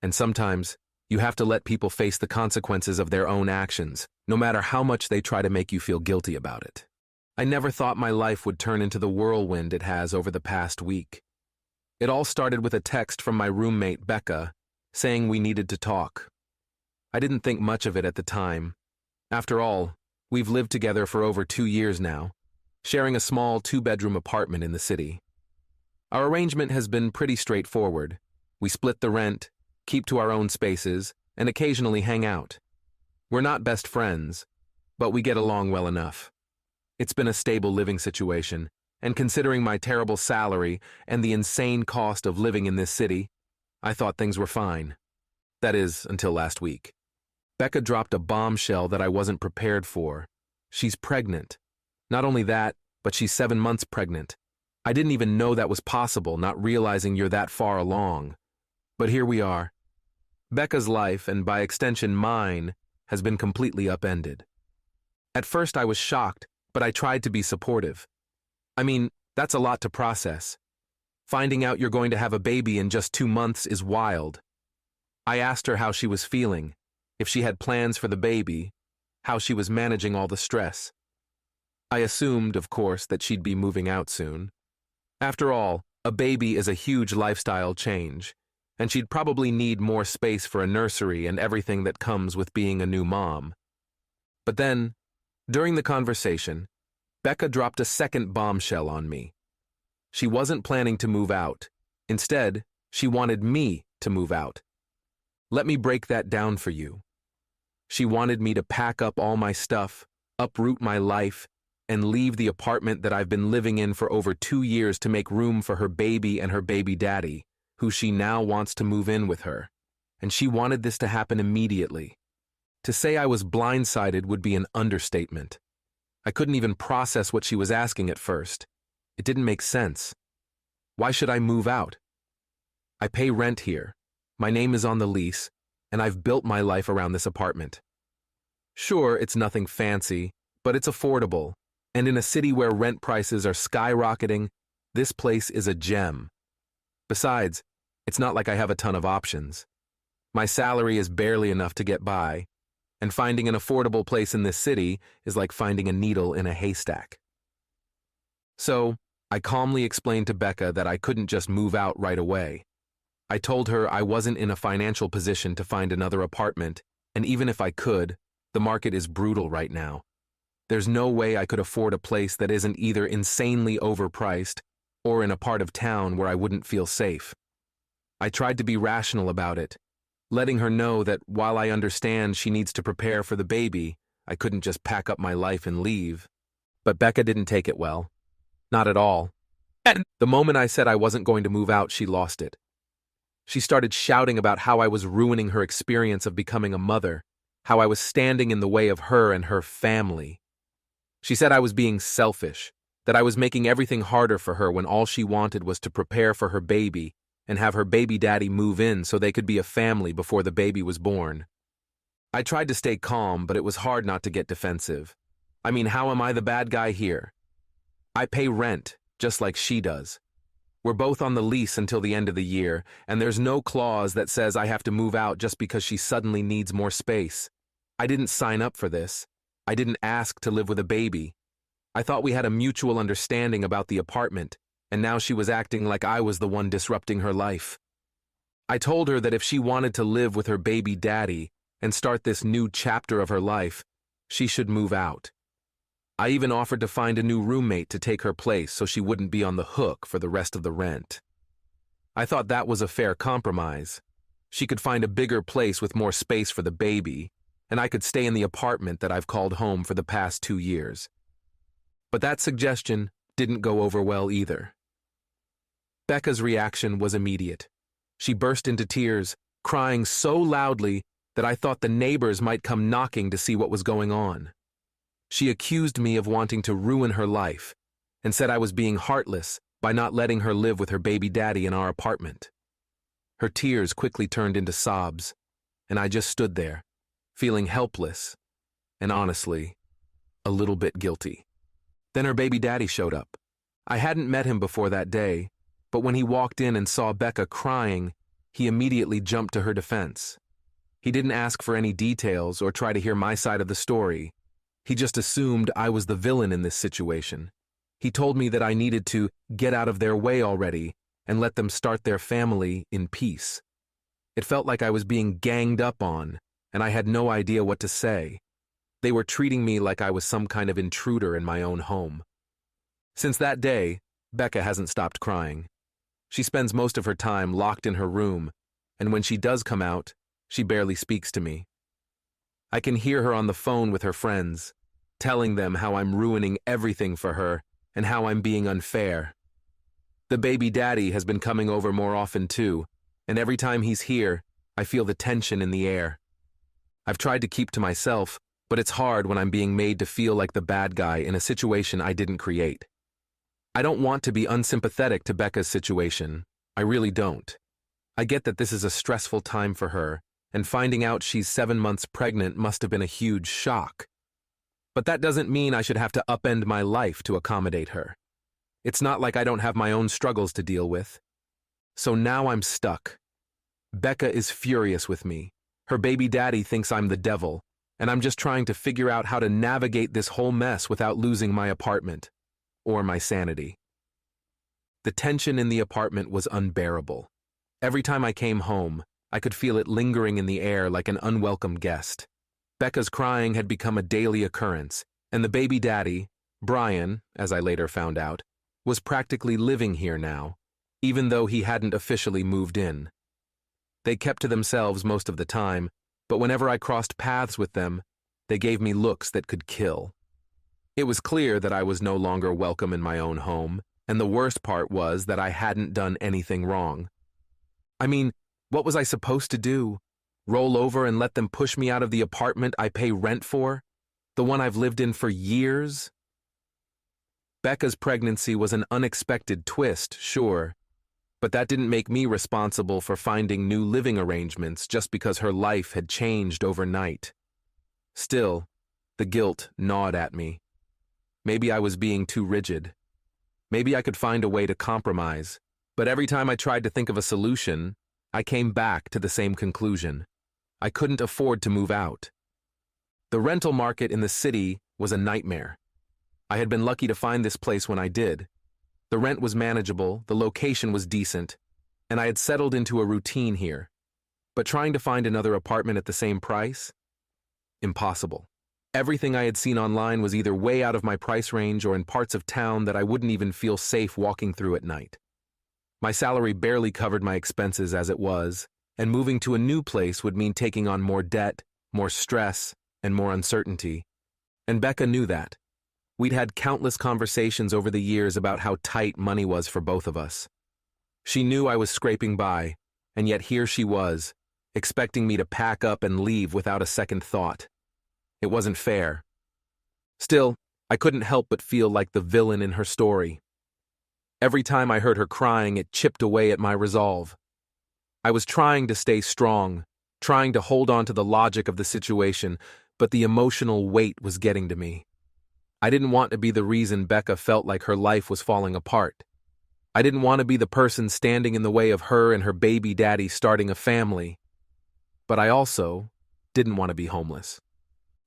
And sometimes, you have to let people face the consequences of their own actions, no matter how much they try to make you feel guilty about it. I never thought my life would turn into the whirlwind it has over the past week. It all started with a text from my roommate, Becca, saying we needed to talk. I didn't think much of it at the time. After all, we've lived together for over 2 years now, sharing a small 2-bedroom apartment in the city. Our arrangement has been pretty straightforward. We split the rent, keep to our own spaces, and occasionally hang out. We're not best friends, but we get along well enough. It's been a stable living situation, and considering my terrible salary and the insane cost of living in this city, I thought things were fine. That is, until last week. Becca dropped a bombshell that I wasn't prepared for. She's pregnant. Not only that, but she's 7 months pregnant. I didn't even know that was possible, not realizing you're that far along. But here we are. Becca's life, and by extension mine, has been completely upended. At first I was shocked, but I tried to be supportive. I mean, that's a lot to process. Finding out you're going to have a baby in just 2 months is wild. I asked her how she was feeling, if she had plans for the baby, how she was managing all the stress. I assumed, of course, that she'd be moving out soon. After all, a baby is a huge lifestyle change, and she'd probably need more space for a nursery and everything that comes with being a new mom. But then, during the conversation, Becca dropped a second bombshell on me. She wasn't planning to move out. Instead, she wanted me to move out. Let me break that down for you. She wanted me to pack up all my stuff, uproot my life, and leave the apartment that I've been living in for over 2 years to make room for her baby and her baby daddy, who she now wants to move in with her. And she wanted this to happen immediately. To say I was blindsided would be an understatement. I couldn't even process what she was asking at first. It didn't make sense. Why should I move out? I pay rent here. My name is on the lease, and I've built my life around this apartment. Sure, it's nothing fancy, but it's affordable, and in a city where rent prices are skyrocketing, this place is a gem. Besides, it's not like I have a ton of options. My salary is barely enough to get by, and finding an affordable place in this city is like finding a needle in a haystack. So, I calmly explained to Becca that I couldn't just move out right away. I told her I wasn't in a financial position to find another apartment, and even if I could, the market is brutal right now. There's no way I could afford a place that isn't either insanely overpriced or in a part of town where I wouldn't feel safe. I tried to be rational about it, letting her know that while I understand she needs to prepare for the baby, I couldn't just pack up my life and leave. But Becca didn't take it well. Not at all. And the moment I said I wasn't going to move out, she lost it. She started shouting about how I was ruining her experience of becoming a mother, how I was standing in the way of her and her family. She said I was being selfish, that I was making everything harder for her when all she wanted was to prepare for her baby and have her baby daddy move in so they could be a family before the baby was born. I tried to stay calm, but it was hard not to get defensive. I mean, how am I the bad guy here? I pay rent, just like she does. We're both on the lease until the end of the year, and there's no clause that says I have to move out just because she suddenly needs more space. I didn't sign up for this. I didn't ask to live with a baby. I thought we had a mutual understanding about the apartment, and now she was acting like I was the one disrupting her life. I told her that if she wanted to live with her baby daddy and start this new chapter of her life, she should move out. I even offered to find a new roommate to take her place so she wouldn't be on the hook for the rest of the rent. I thought that was a fair compromise. She could find a bigger place with more space for the baby, and I could stay in the apartment that I've called home for the past 2 years. But that suggestion didn't go over well either. Becca's reaction was immediate. She burst into tears, crying so loudly that I thought the neighbors might come knocking to see what was going on. She accused me of wanting to ruin her life and said I was being heartless by not letting her live with her baby daddy in our apartment. Her tears quickly turned into sobs, and I just stood there, feeling helpless and honestly, a little bit guilty. Then her baby daddy showed up. I hadn't met him before that day, but when he walked in and saw Becca crying, he immediately jumped to her defense. He didn't ask for any details or try to hear my side of the story. He just assumed I was the villain in this situation. He told me that I needed to get out of their way already and let them start their family in peace. It felt like I was being ganged up on, and I had no idea what to say. They were treating me like I was some kind of intruder in my own home. Since that day, Becca hasn't stopped crying. She spends most of her time locked in her room, and when she does come out, she barely speaks to me. I can hear her on the phone with her friends, telling them how I'm ruining everything for her and how I'm being unfair. The baby daddy has been coming over more often too, and every time he's here, I feel the tension in the air. I've tried to keep to myself, but it's hard when I'm being made to feel like the bad guy in a situation I didn't create. I don't want to be unsympathetic to Becca's situation. I really don't. I get that this is a stressful time for her, and finding out she's 7 months pregnant must have been a huge shock. But that doesn't mean I should have to upend my life to accommodate her. It's not like I don't have my own struggles to deal with. So now I'm stuck. Becca is furious with me. Her baby daddy thinks I'm the devil, and I'm just trying to figure out how to navigate this whole mess without losing my apartment. Or my sanity. The tension in the apartment was unbearable. Every time I came home, I could feel it lingering in the air like an unwelcome guest. Becca's crying had become a daily occurrence, and the baby daddy, Brian, as I later found out, was practically living here now, even though he hadn't officially moved in. They kept to themselves most of the time, but whenever I crossed paths with them, they gave me looks that could kill. It was clear that I was no longer welcome in my own home, and the worst part was that I hadn't done anything wrong. I mean, what was I supposed to do? Roll over and let them push me out of the apartment I pay rent for? The one I've lived in for years? Becca's pregnancy was an unexpected twist, sure, but that didn't make me responsible for finding new living arrangements just because her life had changed overnight. Still, the guilt gnawed at me. Maybe I was being too rigid. Maybe I could find a way to compromise, but every time I tried to think of a solution, I came back to the same conclusion. I couldn't afford to move out. The rental market in the city was a nightmare. I had been lucky to find this place when I did. The rent was manageable, the location was decent, and I had settled into a routine here. But trying to find another apartment at the same price? Impossible. Everything I had seen online was either way out of my price range or in parts of town that I wouldn't even feel safe walking through at night. My salary barely covered my expenses as it was, and moving to a new place would mean taking on more debt, more stress, and more uncertainty. And Becca knew that. We'd had countless conversations over the years about how tight money was for both of us. She knew I was scraping by, and yet here she was, expecting me to pack up and leave without a second thought. It wasn't fair. Still, I couldn't help but feel like the villain in her story. Every time I heard her crying, it chipped away at my resolve. I was trying to stay strong, trying to hold on to the logic of the situation, but the emotional weight was getting to me. I didn't want to be the reason Becca felt like her life was falling apart. I didn't want to be the person standing in the way of her and her baby daddy starting a family. But I also didn't want to be homeless.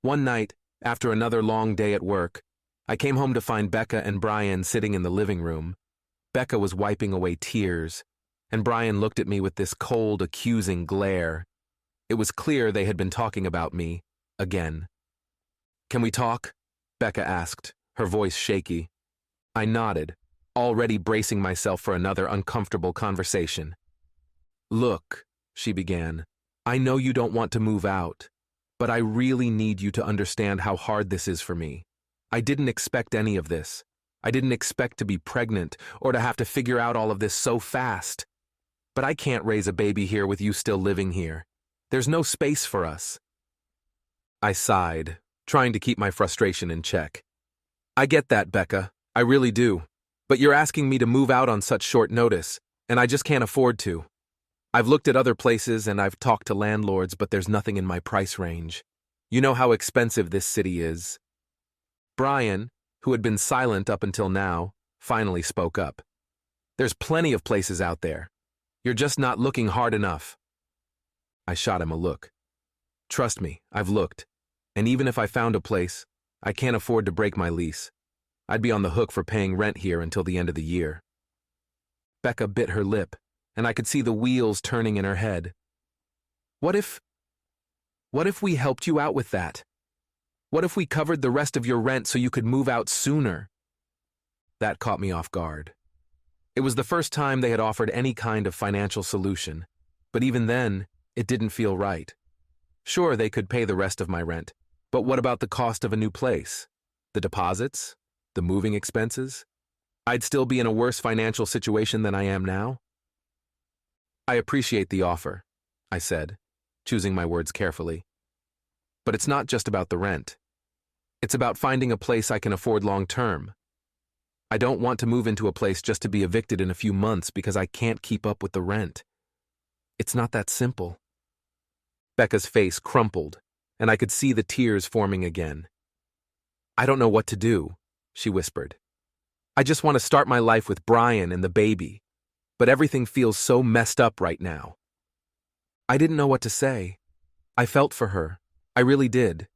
One night, after another long day at work, I came home to find Becca and Brian sitting in the living room. Becca was wiping away tears, and Brian looked at me with this cold, accusing glare. It was clear they had been talking about me, again. "Can we talk?" Becca asked, her voice shaky. I nodded, already bracing myself for another uncomfortable conversation. "Look," she began, "I know you don't want to move out, but I really need you to understand how hard this is for me. I didn't expect any of this. I didn't expect to be pregnant or to have to figure out all of this so fast. But I can't raise a baby here with you still living here. There's no space for us." I sighed, trying to keep my frustration in check. "I get that, Becca. I really do. But you're asking me to move out on such short notice, and I just can't afford to. I've looked at other places and I've talked to landlords, but there's nothing in my price range. You know how expensive this city is." Brian, who had been silent up until now, finally spoke up. "There's plenty of places out there. You're just not looking hard enough." I shot him a look. "Trust me, I've looked. And even if I found a place, I can't afford to break my lease. I'd be on the hook for paying rent here until the end of the year." Becca bit her lip, and I could see the wheels turning in her head. What if What if we helped you out with that? What if we covered the rest of your rent so you could move out sooner? That caught me off guard. It was the first time they had offered any kind of financial solution, but even then, it didn't feel right. Sure, they could pay the rest of my rent, but what about the cost of a new place? The deposits? The moving expenses? I'd still be in a worse financial situation than I am now? I appreciate the offer, I said, choosing my words carefully. But it's not just about the rent. It's about finding a place I can afford long term. I don't want to move into a place just to be evicted in a few months because I can't keep up with the rent. It's not that simple. Becca's face crumpled, and I could see the tears forming again. I don't know what to do, she whispered. I just want to start my life with Brian and the baby, but everything feels so messed up right now. I didn't know what to say. I felt for her. I really did.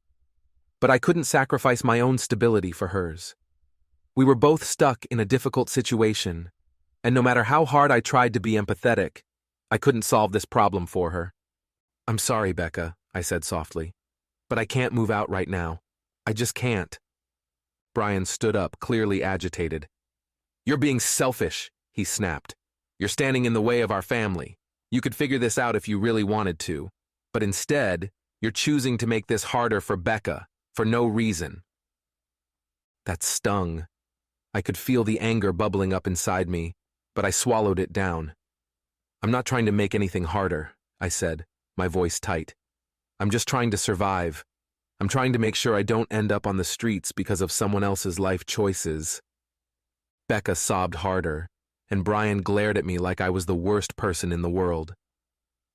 But I couldn't sacrifice my own stability for hers. We were both stuck in a difficult situation, and no matter how hard I tried to be empathetic, I couldn't solve this problem for her. I'm sorry, Becca, I said softly, but I can't move out right now. I just can't. Brian stood up, clearly agitated. You're being selfish, he snapped. You're standing in the way of our family. You could figure this out if you really wanted to, but instead, you're choosing to make this harder for Becca, for no reason. That stung. I could feel the anger bubbling up inside me, but I swallowed it down. I'm not trying to make anything harder, I said, my voice tight. I'm just trying to survive. I'm trying to make sure I don't end up on the streets because of someone else's life choices. Becca sobbed harder, and Brian glared at me like I was the worst person in the world.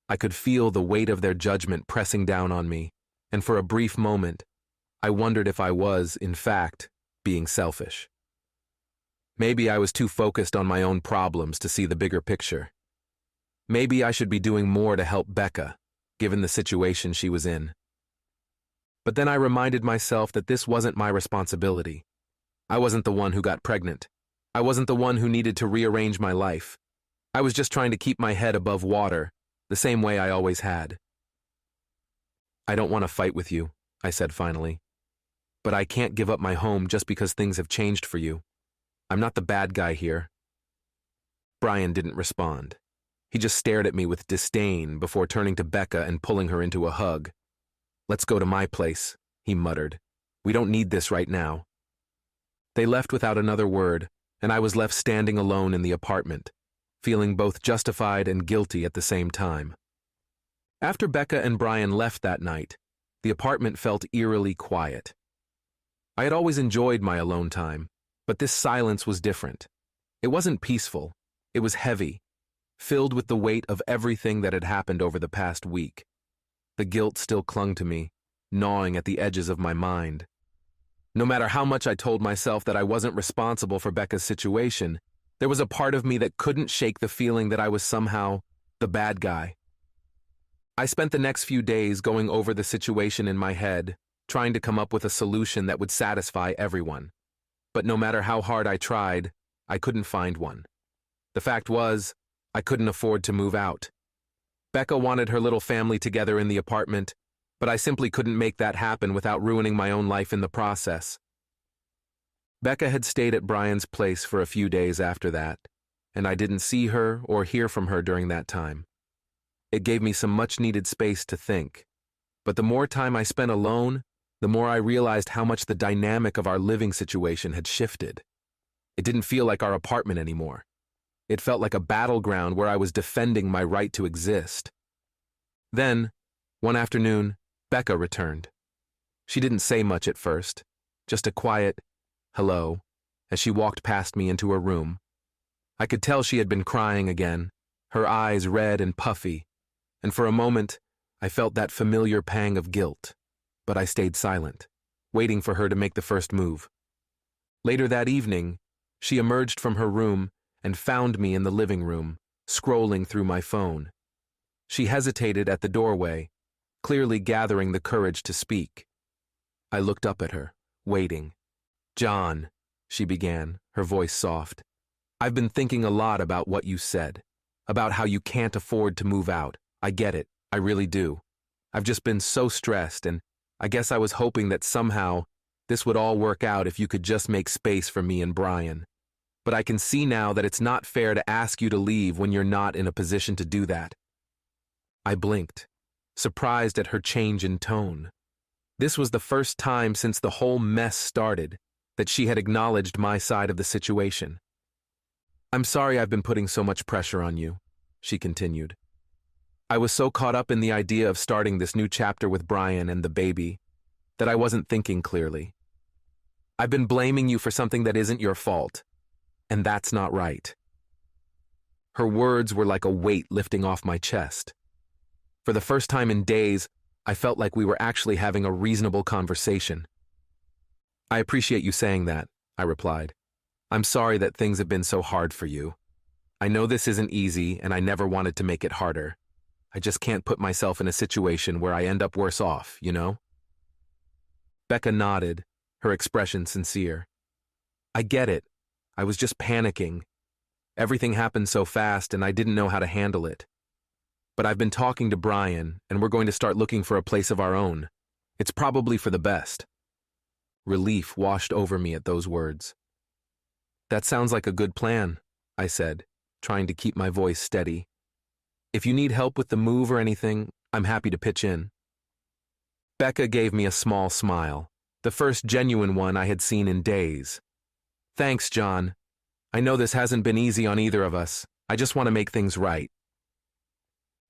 I could feel the weight of their judgment pressing down on me, and for a brief moment, I wondered if I was, in fact, being selfish. Maybe I was too focused on my own problems to see the bigger picture. Maybe I should be doing more to help Becca, given the situation she was in. But then I reminded myself that this wasn't my responsibility. I wasn't the one who got pregnant. I wasn't the one who needed to rearrange my life. I was just trying to keep my head above water, the same way I always had. I don't want to fight with you, I said finally. But I can't give up my home just because things have changed for you. I'm not the bad guy here. Brian didn't respond. He just stared at me with disdain before turning to Becca and pulling her into a hug. Let's go to my place, he muttered. We don't need this right now. They left without another word, and I was left standing alone in the apartment, feeling both justified and guilty at the same time. After Becca and Brian left that night, the apartment felt eerily quiet. I had always enjoyed my alone time, but this silence was different. It wasn't peaceful. It was heavy, filled with the weight of everything that had happened over the past week. The guilt still clung to me, gnawing at the edges of my mind. No matter how much I told myself that I wasn't responsible for Becca's situation, there was a part of me that couldn't shake the feeling that I was somehow the bad guy. I spent the next few days going over the situation in my head, trying to come up with a solution that would satisfy everyone. But no matter how hard I tried, I couldn't find one. The fact was, I couldn't afford to move out. Becca wanted her little family together in the apartment, but I simply couldn't make that happen without ruining my own life in the process. Becca had stayed at Brian's place for a few days after that, and I didn't see her or hear from her during that time. It gave me some much-needed space to think, but the more time I spent alone, the more I realized how much the dynamic of our living situation had shifted. It didn't feel like our apartment anymore. It felt like a battleground where I was defending my right to exist. Then, one afternoon, Becca returned. She didn't say much at first, just a quiet hello as she walked past me into her room. I could tell she had been crying again, her eyes red and puffy, and for a moment I felt that familiar pang of guilt, but I stayed silent, waiting for her to make the first move. Later that evening, she emerged from her room and found me in the living room, scrolling through my phone. She hesitated at the doorway, clearly gathering the courage to speak. I looked up at her, waiting. "John," she began, her voice soft. "I've been thinking a lot about what you said, about how you can't afford to move out. I get it, I really do. I've just been so stressed, and I guess I was hoping that somehow this would all work out if you could just make space for me and Brian. But I can see now that it's not fair to ask you to leave when you're not in a position to do that." I blinked, surprised at her change in tone. This was the first time since the whole mess started that she had acknowledged my side of the situation. "I'm sorry I've been putting so much pressure on you," she continued. "I was so caught up in the idea of starting this new chapter with Brian and the baby that I wasn't thinking clearly. I've been blaming you for something that isn't your fault, and that's not right." Her words were like a weight lifting off my chest. For the first time in days, I felt like we were actually having a reasonable conversation. "I appreciate you saying that," I replied. "I'm sorry that things have been so hard for you. I know this isn't easy, and I never wanted to make it harder. I just can't put myself in a situation where I end up worse off, you know?" Becca nodded, her expression sincere. "I get it. I was just panicking. Everything happened so fast, and I didn't know how to handle it. But I've been talking to Brian, and we're going to start looking for a place of our own. It's probably for the best." Relief washed over me at those words. "That sounds like a good plan," I said, trying to keep my voice steady. "If you need help with the move or anything, I'm happy to pitch in." Becca gave me a small smile, the first genuine one I had seen in days. "Thanks, John. I know this hasn't been easy on either of us. I just want to make things right."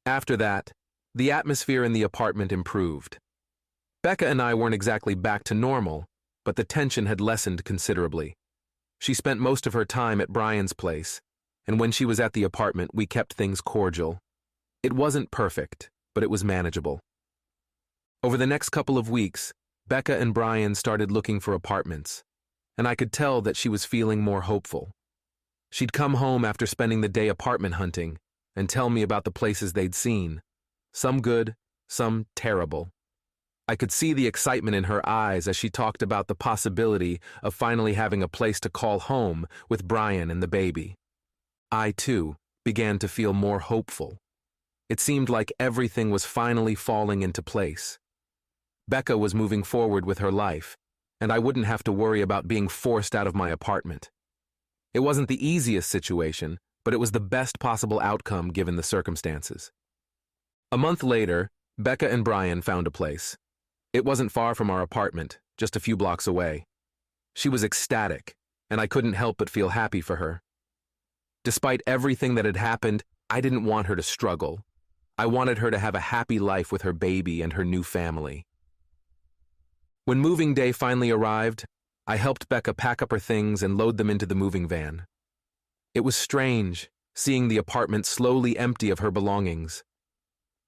After that, the atmosphere in the apartment improved. Becca and I weren't exactly back to normal, but the tension had lessened considerably. She spent most of her time at Brian's place, and when she was at the apartment, we kept things cordial. It wasn't perfect, but it was manageable. Over the next couple of weeks, Becca and Brian started looking for apartments, and I could tell that she was feeling more hopeful. She'd come home after spending the day apartment hunting and tell me about the places they'd seen, some good, some terrible. I could see the excitement in her eyes as she talked about the possibility of finally having a place to call home with Brian and the baby. I, too, began to feel more hopeful. It seemed like everything was finally falling into place. Becca was moving forward with her life, and I wouldn't have to worry about being forced out of my apartment. It wasn't the easiest situation, but it was the best possible outcome given the circumstances. A month later, Becca and Brian found a place. It wasn't far from our apartment, just a few blocks away. She was ecstatic, and I couldn't help but feel happy for her. Despite everything that had happened, I didn't want her to struggle. I wanted her to have a happy life with her baby and her new family. When moving day finally arrived, I helped Becca pack up her things and load them into the moving van. It was strange, seeing the apartment slowly empty of her belongings.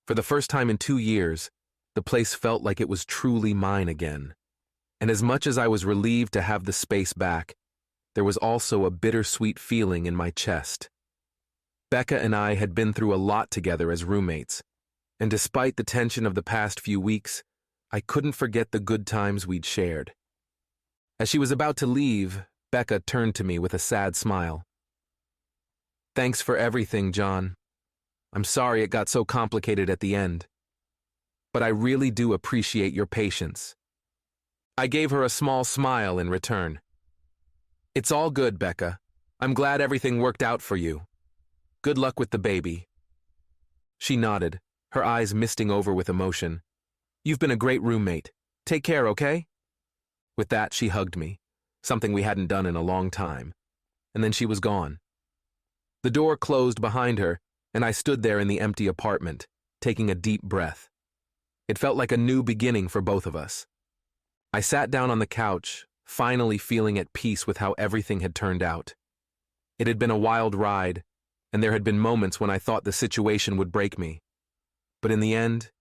For the first time in 2 years, the place felt like it was truly mine again. And as much as I was relieved to have the space back, there was also a bittersweet feeling in my chest. Becca and I had been through a lot together as roommates, and despite the tension of the past few weeks, I couldn't forget the good times we'd shared. As she was about to leave, Becca turned to me with a sad smile. "Thanks for everything, John. I'm sorry it got so complicated at the end. But I really do appreciate your patience." I gave her a small smile in return. "It's all good, Becca. I'm glad everything worked out for you. Good luck with the baby." She nodded, her eyes misting over with emotion. "You've been a great roommate. Take care, okay?" With that, she hugged me, something we hadn't done in a long time, and then she was gone. The door closed behind her, and I stood there in the empty apartment, taking a deep breath. It felt like a new beginning for both of us. I sat down on the couch, finally feeling at peace with how everything had turned out. It had been a wild ride, and there had been moments when I thought the situation would break me. But in the end,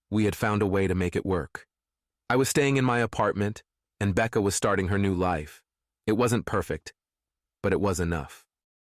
we had found a way to make it work. I was staying in my apartment, and Becca was starting her new life. It wasn't perfect, but it was enough.